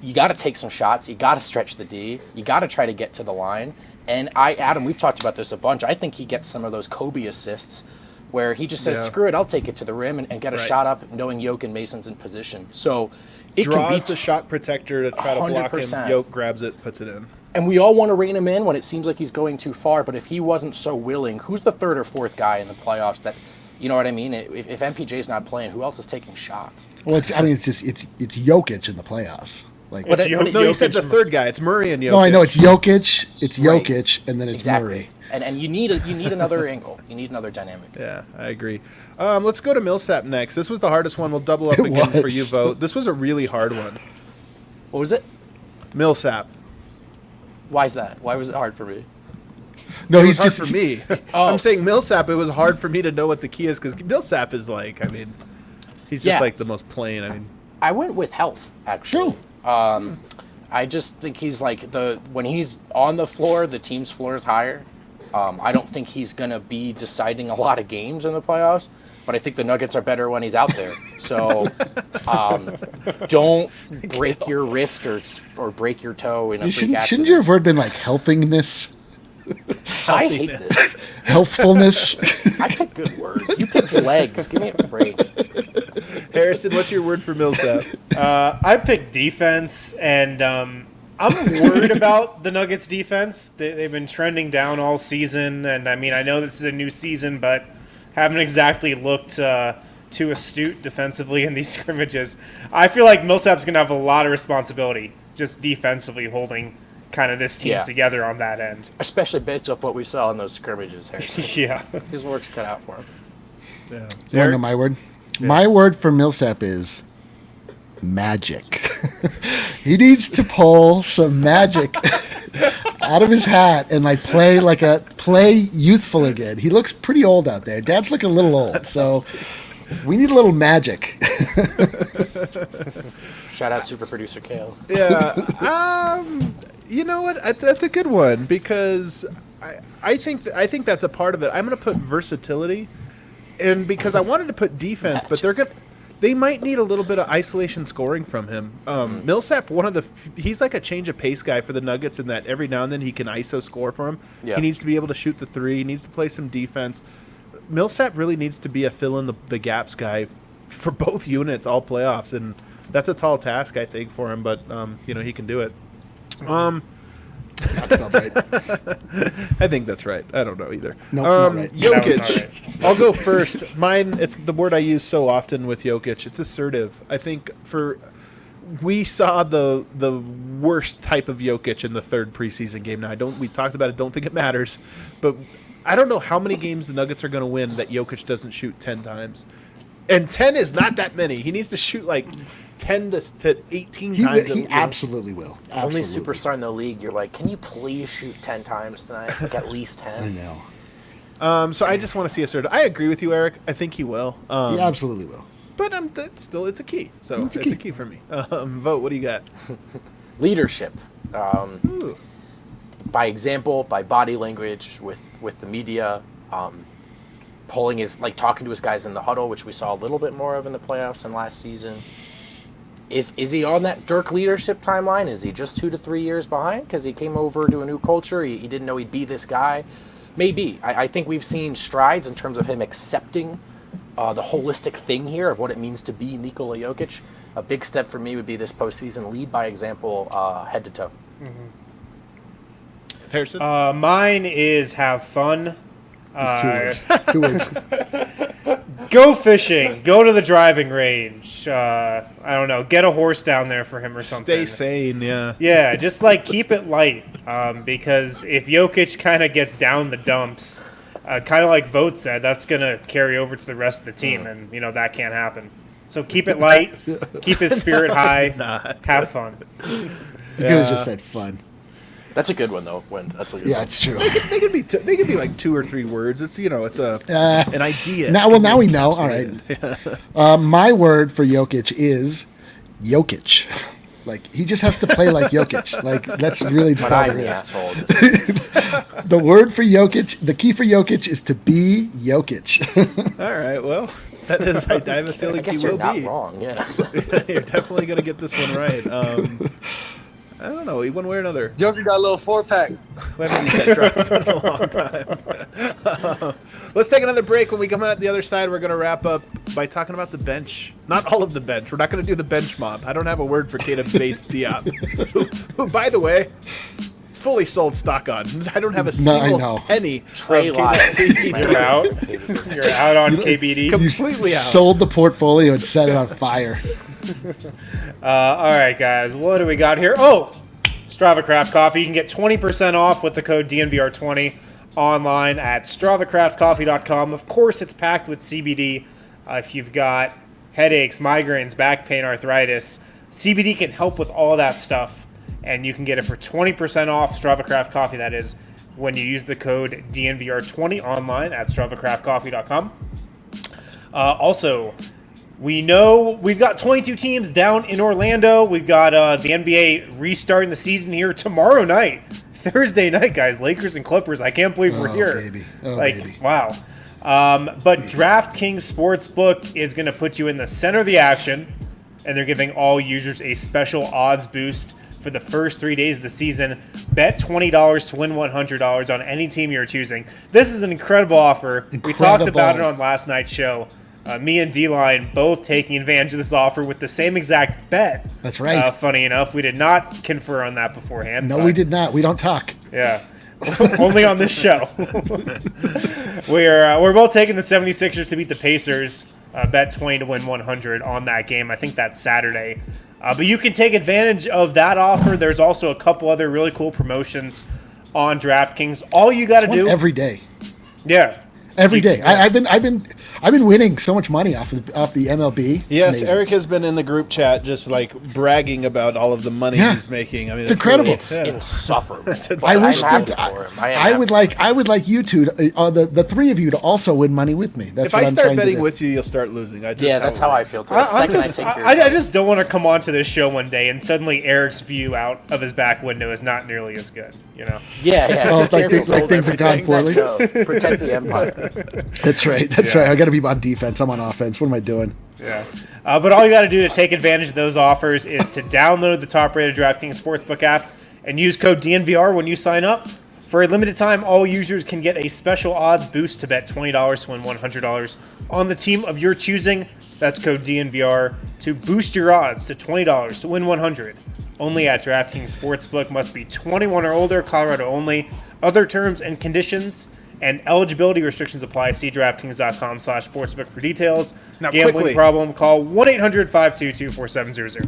you got to take some shots. You got to stretch the D. You got to try to get to the line. And Adam, we've talked about this a bunch. I think he gets some of those Kobe assists where he just says, screw it, I'll take it to the rim and get a shot up knowing Yoke and Mason's in position. So it draws can be the shot protector to try to block him. Yoke grabs it, puts it in. And we all want to rein him in when it seems like he's going too far. But if he wasn't so willing, who's the 3rd or 4th guy in the playoffs that, you know what I mean? If MPJ's not playing, who else is taking shots? Well, it's Jokic in the playoffs. Like, you said the 3rd guy. It's Murray and Jokic. No, I know it's Jokic. It's Jokic, and then it's Murray. And you need another angle. You need another dynamic. Yeah, I agree. Let's go to Millsap next. This was the hardest one. We'll double up again for you, Vote. This was a really hard one. What was it? Millsap. Why is that? Why was it hard for me? No, it he's was just hard for me. I'm saying Millsap. It was hard for me to know what the key is because Millsap is like. I mean, he's just Yeah. like the most plain. I mean, I went with health, actually. I just think he's like when he's on the floor, the team's floor is higher. I don't think he's going to be deciding a lot of games in the playoffs, but I think the Nuggets are better when he's out there. So don't break your wrist or break your toe in a freak accident. shouldn't your word been like healthingness, I hate this. healthfulness? I pick good words. You picked legs. Give me a break. Harrison, what's your word for Millsap? I picked defense, and I'm worried about the Nuggets' defense. They've been trending down all season, and I mean, I know this is a new season, but haven't exactly looked too astute defensively in these scrimmages. I feel like Millsap's going to have a lot of responsibility just defensively holding kind of this team together on that end. Especially based off what we saw in those scrimmages, Harrison. Yeah. His work's cut out for him. Yeah. You want to know my word? My word for Millsap is magic. He needs to pull some magic out of his hat and like play youthful again. He looks pretty old out there. Dad's looking a little old, so we need a little magic. Shout out super producer Kale. Yeah. You know what? That's a good one because I think that's a part of it. I'm going to put versatility, and because I wanted to put defense, but they might need a little bit of isolation scoring from him. Millsap, he's like a change of pace guy for the Nuggets in that every now and then he can ISO score for him. Yeah. He needs to be able to shoot the three. He needs to play some defense. Millsap really needs to be a fill in the gaps guy for both units all playoffs, and that's a tall task I think for him. But he can do it. That's about right. I think that's right. I don't know either. Nope, not right. That was not Jokic. right. I'll go first. Mine, it's the word I use so often with Jokic. It's assertive. I think we saw the worst type of Jokic in the third preseason game. Now we talked about it. Don't think it matters, but I don't know how many games the Nuggets are going to win that Jokic doesn't shoot 10 times, and 10 is not that many. He needs to shoot like 10 to 18 times. He absolutely will. Only Absolutely. superstar in the league, you're like, can you please shoot 10 times tonight? Like at least 10. I know. So I just want to see assertive. I agree with you, Eric. I think he will. He absolutely will. But it's a key. So It's it's a a key. key for me. Vote. What do you got? Leadership. Ooh. By example, by body language, with the media, talking to his guys in the huddle, which we saw a little bit more of in the playoffs and last season. Is he on that Dirk leadership timeline? Is he just 2 to 3 years behind because he came over to a new culture? He didn't know he'd be this guy. Maybe. I think we've seen strides in terms of him accepting the holistic thing here of what it means to be Nikola Jokic. A big step for me would be this postseason lead by example, head to toe. Harrison? Mine is have fun. It's 2 words. 2 words. Go fishing. Go to the driving range. I don't know. Get a horse down there for him or something. Stay sane, yeah. Yeah, just keep it light. Because if Jokic kind of gets down the dumps, kind of like Vogt said, that's going to carry over to the rest of the team, and that can't happen. So keep it light. Keep his spirit high. Have fun. You could have just said fun. That's a good one though. That's a good Yeah, one. it's true. They could be like 2 or 3 words. It's it's an idea. Now we know. All right. My word for Jokic is Jokic. He just has to play like Jokic. That's really just But all I'm it the is. asshole. The word for Jokic, the key for Jokic is to be Jokic. All right, well, that is. I have a I feeling guess he you're will not be. wrong. Yeah. You're definitely going to get this one right. I don't know, one way or another. Joker got a little 4-pack. We haven't used that drop in a long time. Let's take another break. When we come out the other side, we're going to wrap up by talking about the bench. Not all of the bench. We're not going to do the bench mob. I don't have a word for Keita Bates-Diop, who, by the way, fully sold stock on. I don't have a single penny. Trey of Lyles. Keita You're out. You're out on KBD. Completely out. Sold the portfolio and set it on fire. All right, guys. What do we got here? Oh, Strava Craft Coffee. You can get 20% off with the code DNVR20 online at StravaCraftCoffee.com. Of course, it's packed with CBD. If you've got headaches, migraines, back pain, arthritis, CBD can help with all that stuff. And you can get it for 20% off. Strava Craft Coffee, that is, when you use the code DNVR20 online at StravaCraftCoffee.com. Also, we know we've got 22 teams down in Orlando. We've got the NBA restarting the season here tomorrow night, Thursday night, guys. Lakers and Clippers. I can't believe we're here. Baby. Oh, like, baby. wow. But DraftKings Sportsbook is going to put you in the center of the action, and they're giving all users a special odds boost for the first 3 days of the season. Bet $20 to win $100 on any team you're choosing. This is an incredible offer. We talked about it on last night's show. Me and D-Line both taking advantage of this offer with the same exact bet. That's right. Funny enough, we did not confer on that beforehand. No, we did not. We don't talk. Yeah. Only on this show. We're both taking the 76ers to beat the Pacers. Bet 20 to win 100 on that game. I think that's Saturday. But you can take advantage of that offer. There's also a couple other really cool promotions on DraftKings. All you got to do every day. Yeah. Every day. I've been winning so much money off the MLB. Yes, Eric has been in the group chat just like bragging about all of the money he's making. I mean, it's incredible. It's insufferable. I wish I'm that happy for him. I would like you two, the three of you, to also win money with me. That's if what I I'm start trying to betting do. with you, you'll start losing. That's how I feel. The second I just don't want to come onto this show one day and suddenly Eric's view out of his back window is not nearly as good. You know? Yeah. Oh, like things have gone poorly. Protect the empire. That's right. That's right. I got to be on defense. I'm on offense. What am I doing? Yeah. But all you got to do to take advantage of those offers is to download the top-rated DraftKings Sportsbook app and use code DNVR when you sign up. For a limited time, all users can get a special odds boost to bet $20 to win $100 on the team of your choosing. That's code DNVR to boost your odds to $20 to win $100. Only at DraftKings Sportsbook. Must be 21 or older. Colorado only. Other terms and conditions and eligibility restrictions apply. See DraftKings.com/sportsbook for details. Now, Gambling quickly. problem? Call 1-800-522-4700.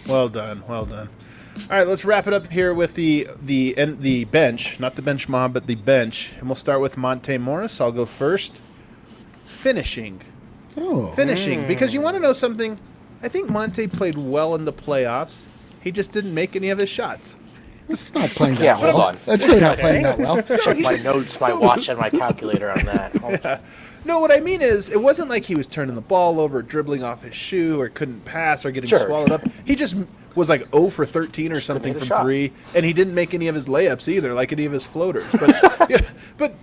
Well done. Well done. All right, let's wrap it up here with the bench, not the bench mob, but the bench, and we'll start with Monte Morris. I'll go first. Finishing, because you want to know something. I think Monte played well in the playoffs. He just didn't make any of his shots. It's not playing that Yeah, well. hold on. That's really not playing that well. Check my notes, my watch, and my calculator on that. No, what I mean is, it wasn't like he was turning the ball over, dribbling off his shoe, or couldn't pass, or getting swallowed up. He just was like 0 for 13 or something hit a from shot. 3, and he didn't make any of his layups either, like any of his floaters. But,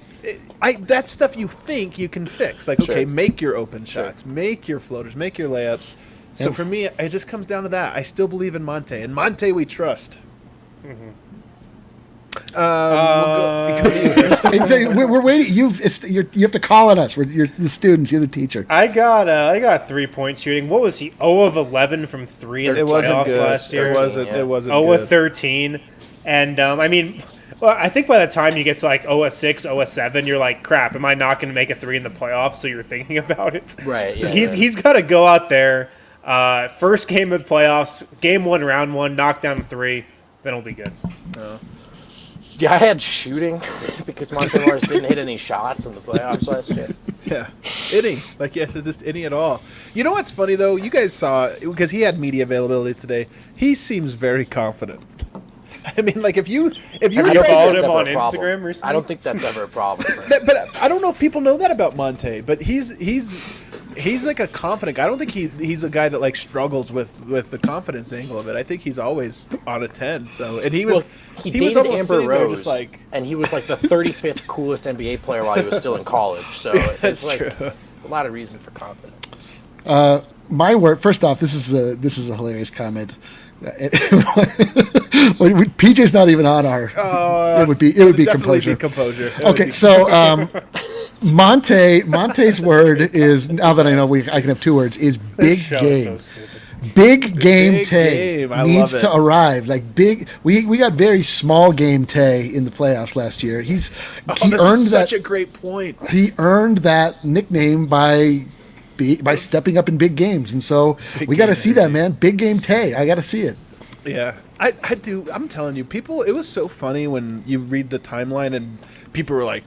that stuff you think you can fix. Like, okay, make your open shots, make your floaters, make your layups. So for me, it just comes down to that. I still believe in Monte, and Monte we trust. Mm-hmm. We're waiting. You have to call on us. You're the students. You're the teacher. I got 3-point shooting. What was he? 0 of 11 from 3 in the playoffs last year. It wasn't 0 of 13. And I mean, well, I think by the time you get to like 0 of 6, 0 of 7, you're like, crap, am I not going to make a 3 in the playoffs? So you're thinking about it. Right. Yeah, He's got to go out there. First game of the playoffs, game 1, round 1, knock down 3. Then it'll be good. Yeah, I had shooting because Monte Morris didn't hit any shots in the playoffs last year. Yeah, any. Like, yes, it's just any at all. You know what's funny, though? You guys saw, because he had media availability today, he seems very confident. I mean, like, if you Have you followed him on Instagram recently? I don't think that's ever a problem. but I don't know if people know that about Monte, but he's like a confident guy. I don't think he's a guy that like struggles with the confidence angle of it. I think he's always on a 10. So, and he was he was dated almost Amber sitting there Rose, just like, and he was like the 35th coolest NBA player while he was still in college. So it's like true. a lot of reason for confidence. My word. First off, this is a hilarious comment. PJ's not even on our. It would be definitely composure. be composure. Okay, so Monte's word is, now that I know I can have 2 words, is big Show is game. so stupid. Big game Big Tay game. I needs love to it. arrive. Like big, we got very small game Tay in the playoffs last year. He This earned is that. such a great point. He earned that nickname by stepping up in big games, and so we got to see that, man. Big game Tay. I got to see it. Yeah, I do. I'm telling you, people, it was so funny when you read the timeline and people were like,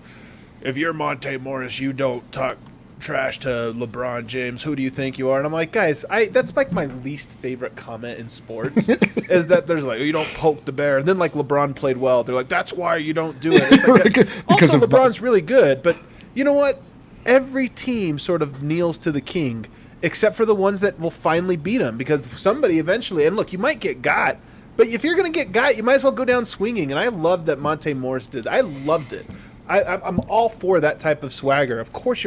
if you're Monte Morris, you don't talk trash to LeBron James. Who do you think you are? And I'm like, guys, that's like my least favorite comment in sports is that there's like, you don't poke the bear. And then like LeBron played well. They're like, that's why you don't do it. It's like, Because also, of LeBron's really good, but you know what? Every team sort of kneels to the king, except for the ones that will finally beat him because somebody eventually. And look, you might get got, but if you're going to get got, you might as well go down swinging. And I loved that Monte Morris did. I loved it. I'm all for that type of swagger. Of course,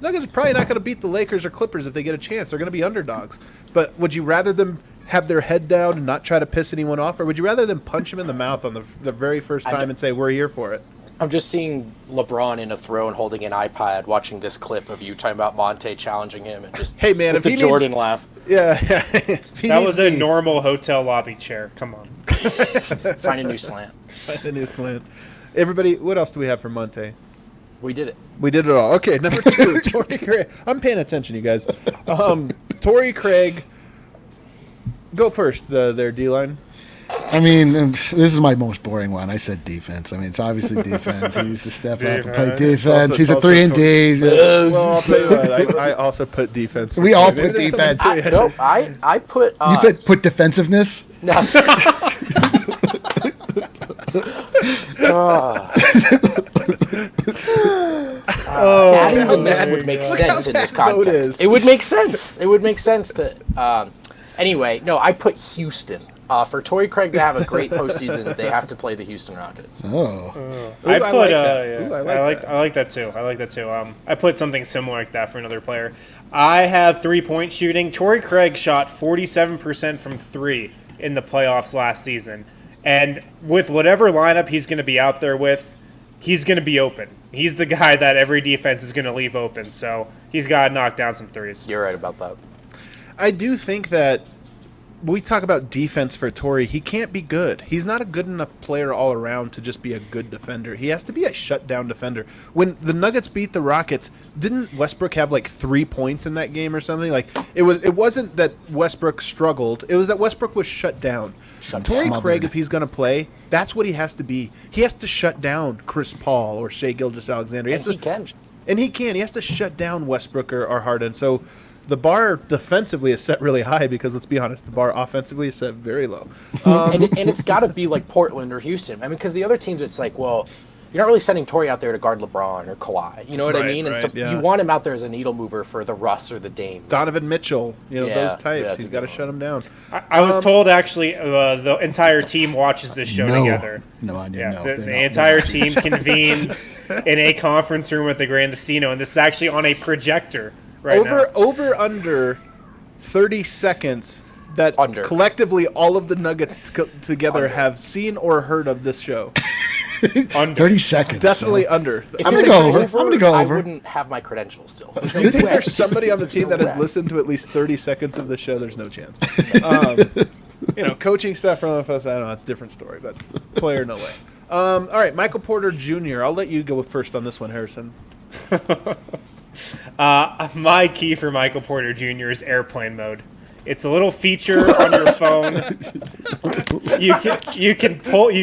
Nuggets are probably not going to beat the Lakers or Clippers if they get a chance. They're going to be underdogs. But would you rather them have their head down and not try to piss anyone off, or would you rather them punch him in the mouth on the very first time and say, we're here for it? I'm just seeing LeBron in a throne holding an iPad, watching this clip of you talking about Monte challenging him, and just hey man, with if the he Jordan needs, laugh. Yeah, That was a normal hotel lobby chair. Come on. Find a new slant. Find a new slant. Everybody, what else do we have for Monte? We did it. We did it all. Okay, number 2, Torrey Craig. I'm paying attention, you guys. Torrey Craig, go first. Their D-line. I mean, this is my most boring one. I said defense. I mean, it's obviously defense. He needs to step up and play defense. He's a 3 and D. Well, I'll tell you what. I also put defense. We all put defense. Nope. I put. You put defensiveness. No. Adding the ness would make sense in this context. It would make sense. It would make sense to. Anyway, no, I put Houston. For Torrey Craig to have a great postseason, they have to play the Houston Rockets. Oh. I like that. I like that too. I like that too. I put something similar like that for another player. I have 3-point shooting. Torrey Craig shot 47% from 3 in the playoffs last season. And with whatever lineup he's going to be out there with, he's going to be open. He's the guy that every defense is going to leave open. So he's got to knock down some threes. You're right about that. I do think that we talk about defense for Torrey. He can't be good. He's not a good enough player all around to just be a good defender. He has to be a shutdown defender. When the Nuggets beat the Rockets, didn't Westbrook have like 3 points in that game or something? Like it wasn't that Westbrook struggled. It was that Westbrook was shut down. Torrey Craig, if he's going to play, that's what he has to be. He has to shut down Chris Paul or Shai Gilgeous-Alexander. He can. And he can. He has to shut down Westbrook or Harden. So the bar defensively is set really high because, let's be honest, the bar offensively is set very low. And it's got to be like Portland or Houston. I mean, because the other teams, it's like, well, you're not really sending Torrey out there to guard LeBron or Kawhi. You know what I mean? And so you want him out there as a needle mover for the Russ or the Dame. Donovan Mitchell, those types. He's got to shut him down. I was told, actually, the entire team watches this show together. No, I didn't know. The entire team convenes in a conference room at the Grand Casino, and this is actually on a projector right now. Over under 30 seconds that collectively all of the Nuggets together have seen or heard of this show. Under 30 seconds. Definitely under. I'm going to go over. I'm going to go over. I wouldn't have my credentials still. You think there's somebody on the team that has listened to at least 30 seconds of the show? There's no chance. Coaching stuff from us, I don't know. It's a different story, but player, no way. All right, Michael Porter Jr. I'll let you go first on this one, Harrison. My key for Michael Porter Jr. is airplane mode. It's a little feature on your phone. You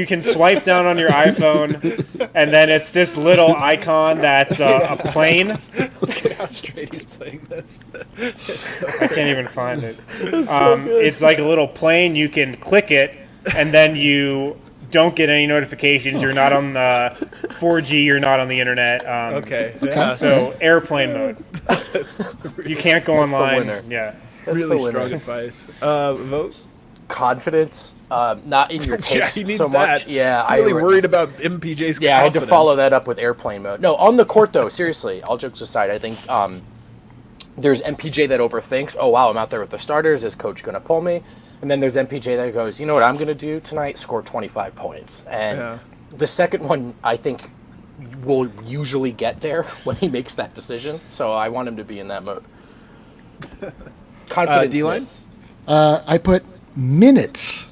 can swipe down on your iPhone, and then it's this little icon that's a plane. Look at how straight he's playing this. I can't even find it. It's like a little plane. You can click it, and then you don't get any notifications. You're not on the 4G. You're not on the internet. Okay. So airplane mode. You can't go online. Yeah. That's really strong advice. Vote? Confidence, not in your takes he needs so much. that. Yeah, I'm really worried about MPJ's Yeah, I had to confidence. follow that up with airplane mode. No, on the court though, seriously, all jokes aside, I think there's MPJ that overthinks, oh wow, I'm out there with the starters, is coach going to pull me? And then there's MPJ that goes, you know what I'm going to do tonight? Score 25 points. And the second one, I think, will usually get there when he makes that decision. So I want him to be in that mode. Confidence. I put minutes.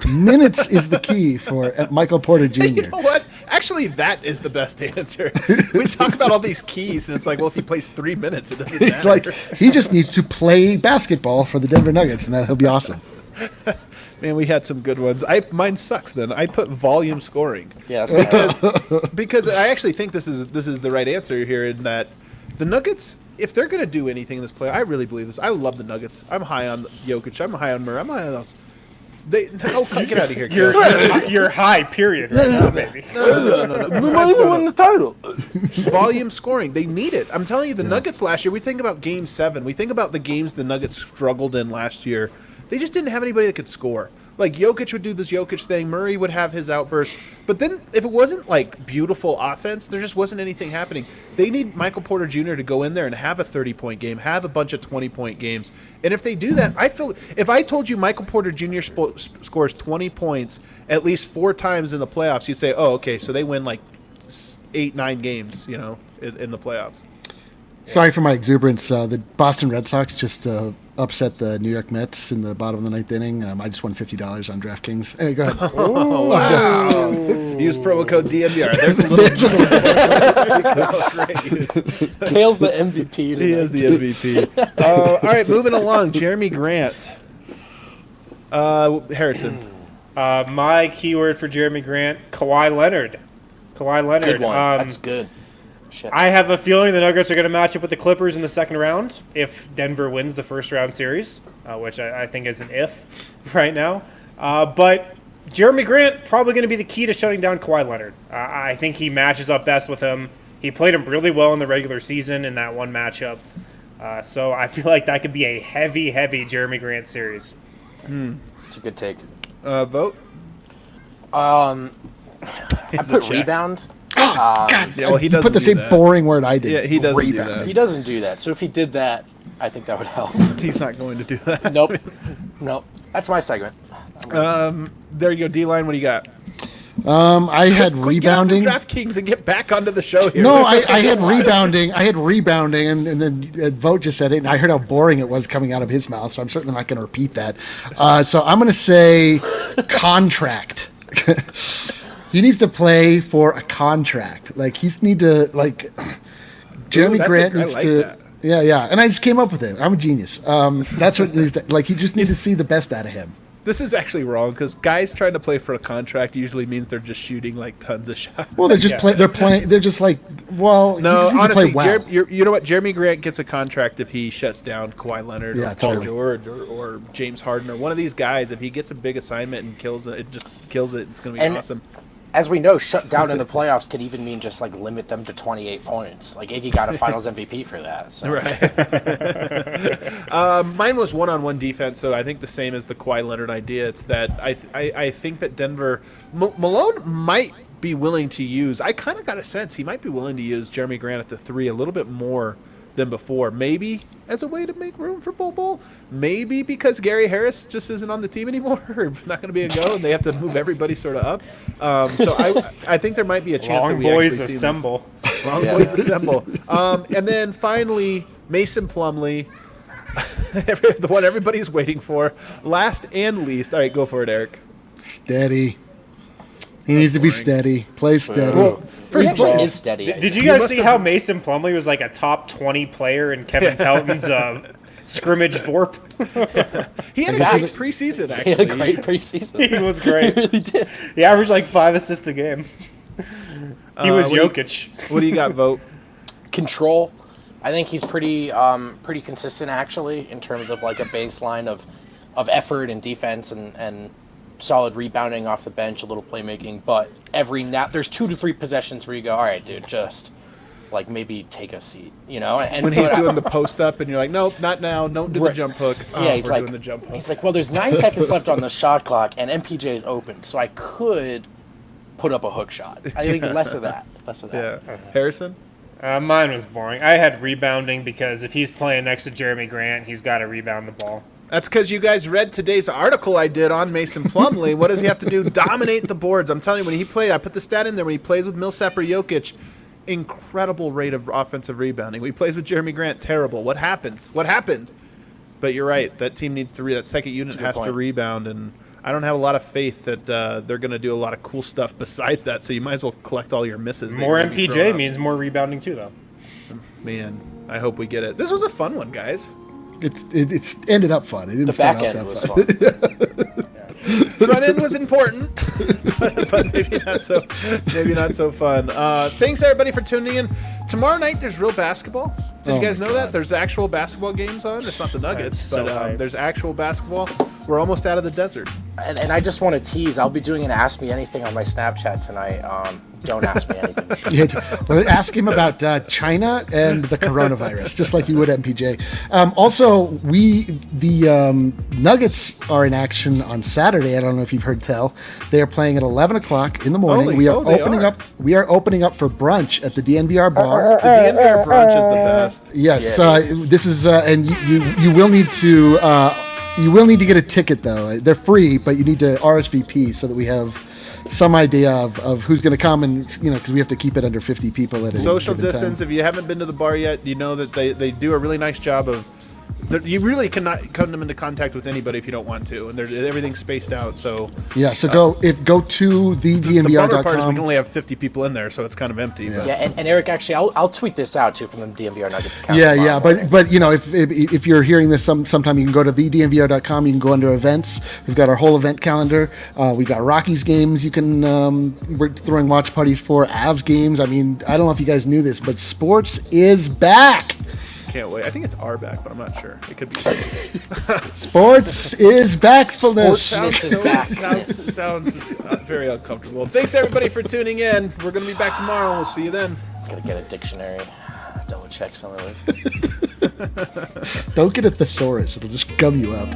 Minutes is the key for Michael Porter Jr. You know what? Actually, that is the best answer. We talk about all these keys, and it's like, well, if he plays 3 minutes, it doesn't matter. Like, he just needs to play basketball for the Denver Nuggets, and he'll be awesome. Man, we had some good ones. Mine sucks. Then I put volume scoring. Yeah, that's because I actually think this is the right answer here. In that the Nuggets if they're going to do anything in this play, I really believe this. I love the Nuggets. I'm high on Jokic. I'm high on Murray. I'm high on else. Get out of here. You're high, period, right now, baby. No. We might even win the title. Volume scoring. They need it. I'm telling you, the Nuggets last year, we think about Game 7. We think about the games the Nuggets struggled in last year. They just didn't have anybody that could score. Like, Jokic would do this Jokic thing. Murray would have his outbursts. But then, if it wasn't, like, beautiful offense, there just wasn't anything happening. They need Michael Porter Jr. to go in there and have a 30-point game, have a bunch of 20-point games. And if they do that, I feel – if I told you Michael Porter Jr. scores 20 points at least 4 times in the playoffs, you'd say, oh, okay, so they win, like, 8-9 games, you know, in the playoffs. Sorry for my exuberance. The Boston Red Sox just upset the New York Mets in the bottom of the 9th inning. I just won $50 on DraftKings. Hey, go ahead. Oh, wow. Use promo code DNVR. There's a little Kale's the MVP tonight. He is the MVP. All right, moving along. Jeremy Grant. Harrison. My keyword for Jeremy Grant, Kawhi Leonard. Kawhi Leonard. Good one. That's good. Shit. I have a feeling the Nuggets are going to match up with the Clippers in the second round if Denver wins the first round series, which I think is an if right now. But Jeremy Grant probably going to be the key to shutting down Kawhi Leonard. I think he matches up best with him. He played him really well in the regular season in that one matchup. So I feel like that could be a heavy Jeremy Grant series. It's a good take. Vote? I put rebound. Yeah, well, he doesn't put the do same that. boring word I did. Yeah, he doesn't do Rebound. that. He doesn't do that. So if he did that, I think that would help. He's not going to do that. Nope. That's my segment. There you go, D-line. What do you got? I had rebounding. Get off the DraftKings and get back onto the show here. No, I had rebounding. and then Vogt just said it, and I heard how boring it was coming out of his mouth, so I'm certainly not going to repeat that. So I'm going to say contract. He needs to play for a contract. Like, Jeremy Grant needs to. That. Yeah. And I just came up with it. I'm a genius. That's what, you just need to see the best out of him. This is actually wrong because guys trying to play for a contract usually means they're just shooting like tons of shots. Well, they're just They're playing. They're just like, well, No, he just needs honestly, to play well. you know what? Jeremy Grant gets a contract if he shuts down Kawhi Leonard or Paul totally. George or James Harden or one of these guys. If he gets a big assignment and kills it, it's going to be awesome. As we know, shut down in the playoffs could even mean just like limit them to 28 points. Like Iggy got a Finals MVP for that. So. Right. Mine was one-on-one defense, so I think the same as the Kawhi Leonard idea. It's that I think that Denver Malone might be willing to use. I kind of got a sense he might be willing to use Jeremy Grant at the 3 a little bit more than before. Maybe as a way to make room for Bol. Maybe because Gary Harris just isn't on the team anymore, or not going to be a go, and they have to move everybody sort of up. So I think there might be a chance that we boys actually assemble. See Long boys assemble. And then finally, Mason Plumlee, the one everybody's waiting for. Last and least. All right, go for it, Eric. Steady. He needs to be steady. Play steady. Well, first of all, is steady. Did you guys see how Mason Plumlee was like a top 20 player in Kevin Pelton's scrimmage VORP? he had a great preseason, He actually. had a great preseason. He was great. He really did. He averaged like 5 assists a game. He was Jokic. What do you got, Vote? Control. I think he's pretty consistent actually in terms of like a baseline of effort and defense and solid rebounding off the bench, a little playmaking. But there's 2 to 3 possessions where you go, all right, dude, just like maybe take a seat, you know. And When he's doing the post up, and you're like, nope, not now. Don't do the Right. jump hook. yeah, he's we're like, doing the jump hook. he's like, well, there's 9 seconds left on the shot clock, and MPJ is open, so I could put up a hook shot. I think less of that. Yeah, Harrison. Mine was boring. I had rebounding because if he's playing next to Jeremy Grant, he's got to rebound the ball. That's because you guys read today's article I did on Mason Plumlee. What does he have to do? Dominate the boards. I'm telling you, when he plays, I put the stat in there, when he plays with Millsap or Jokic, incredible rate of offensive rebounding. When he plays with Jeremy Grant, terrible. What happens? What happened? But you're right. That team needs to that second unit has to rebound, and I don't have a lot of faith that they're going to do a lot of cool stuff besides that, so you might as well collect all your misses. More MPJ means more rebounding too, though. Man, I hope we get it. This was a fun one, guys. It's ended up fun. It didn't The start back out end that was fun. fun. Run-in was important, but maybe not so fun. Thanks everybody for tuning in. Tomorrow night there's real basketball. Did you guys know that? There's actual basketball games on. It's not the Nuggets, but there's actual basketball. We're almost out of the desert. And I just want to tease. I'll be doing an Ask Me Anything on my Snapchat tonight. Don't ask me anything. Ask him about China and the coronavirus, just like you would MPJ. Also, the Nuggets are in action on Saturday. I don't know if you've heard tell. They are playing at 11 o'clock in the morning. We are opening up for brunch at the DNVR bar. The DNVR brunch is the best. Yes, this is, and you will need to. You will need to get a ticket though. They're free, but you need to RSVP so that we have some idea of who's going to come, and because we have to keep it under 50 people at a social given distance. time. If you haven't been to the bar yet, you know that they do a really nice job of. You really cannot come into contact with anybody if you don't want to, and everything's spaced out. So yeah, so go to the DNVR.com. The bummer part is we can only have 50 people in there, so it's kind of empty. Yeah, but. Yeah, and Eric, actually, I'll tweet this out too from the DNVR Nuggets account. Yeah, but if you're hearing this sometime, you can go to thednvr.com. You can go under events. We've got our whole event calendar. We've got Rockies games. You can we're throwing watch parties for Avs games. I mean, I don't know if you guys knew this, but sports is back. Can't wait. I think it's our back, but I'm not sure. It could be. Sports is back for this. Sounds very uncomfortable. Thanks everybody for tuning in. We're gonna be back tomorrow. We'll see you then. Gotta get a dictionary. Double check some of those. Don't get a thesaurus. It'll just gum you up.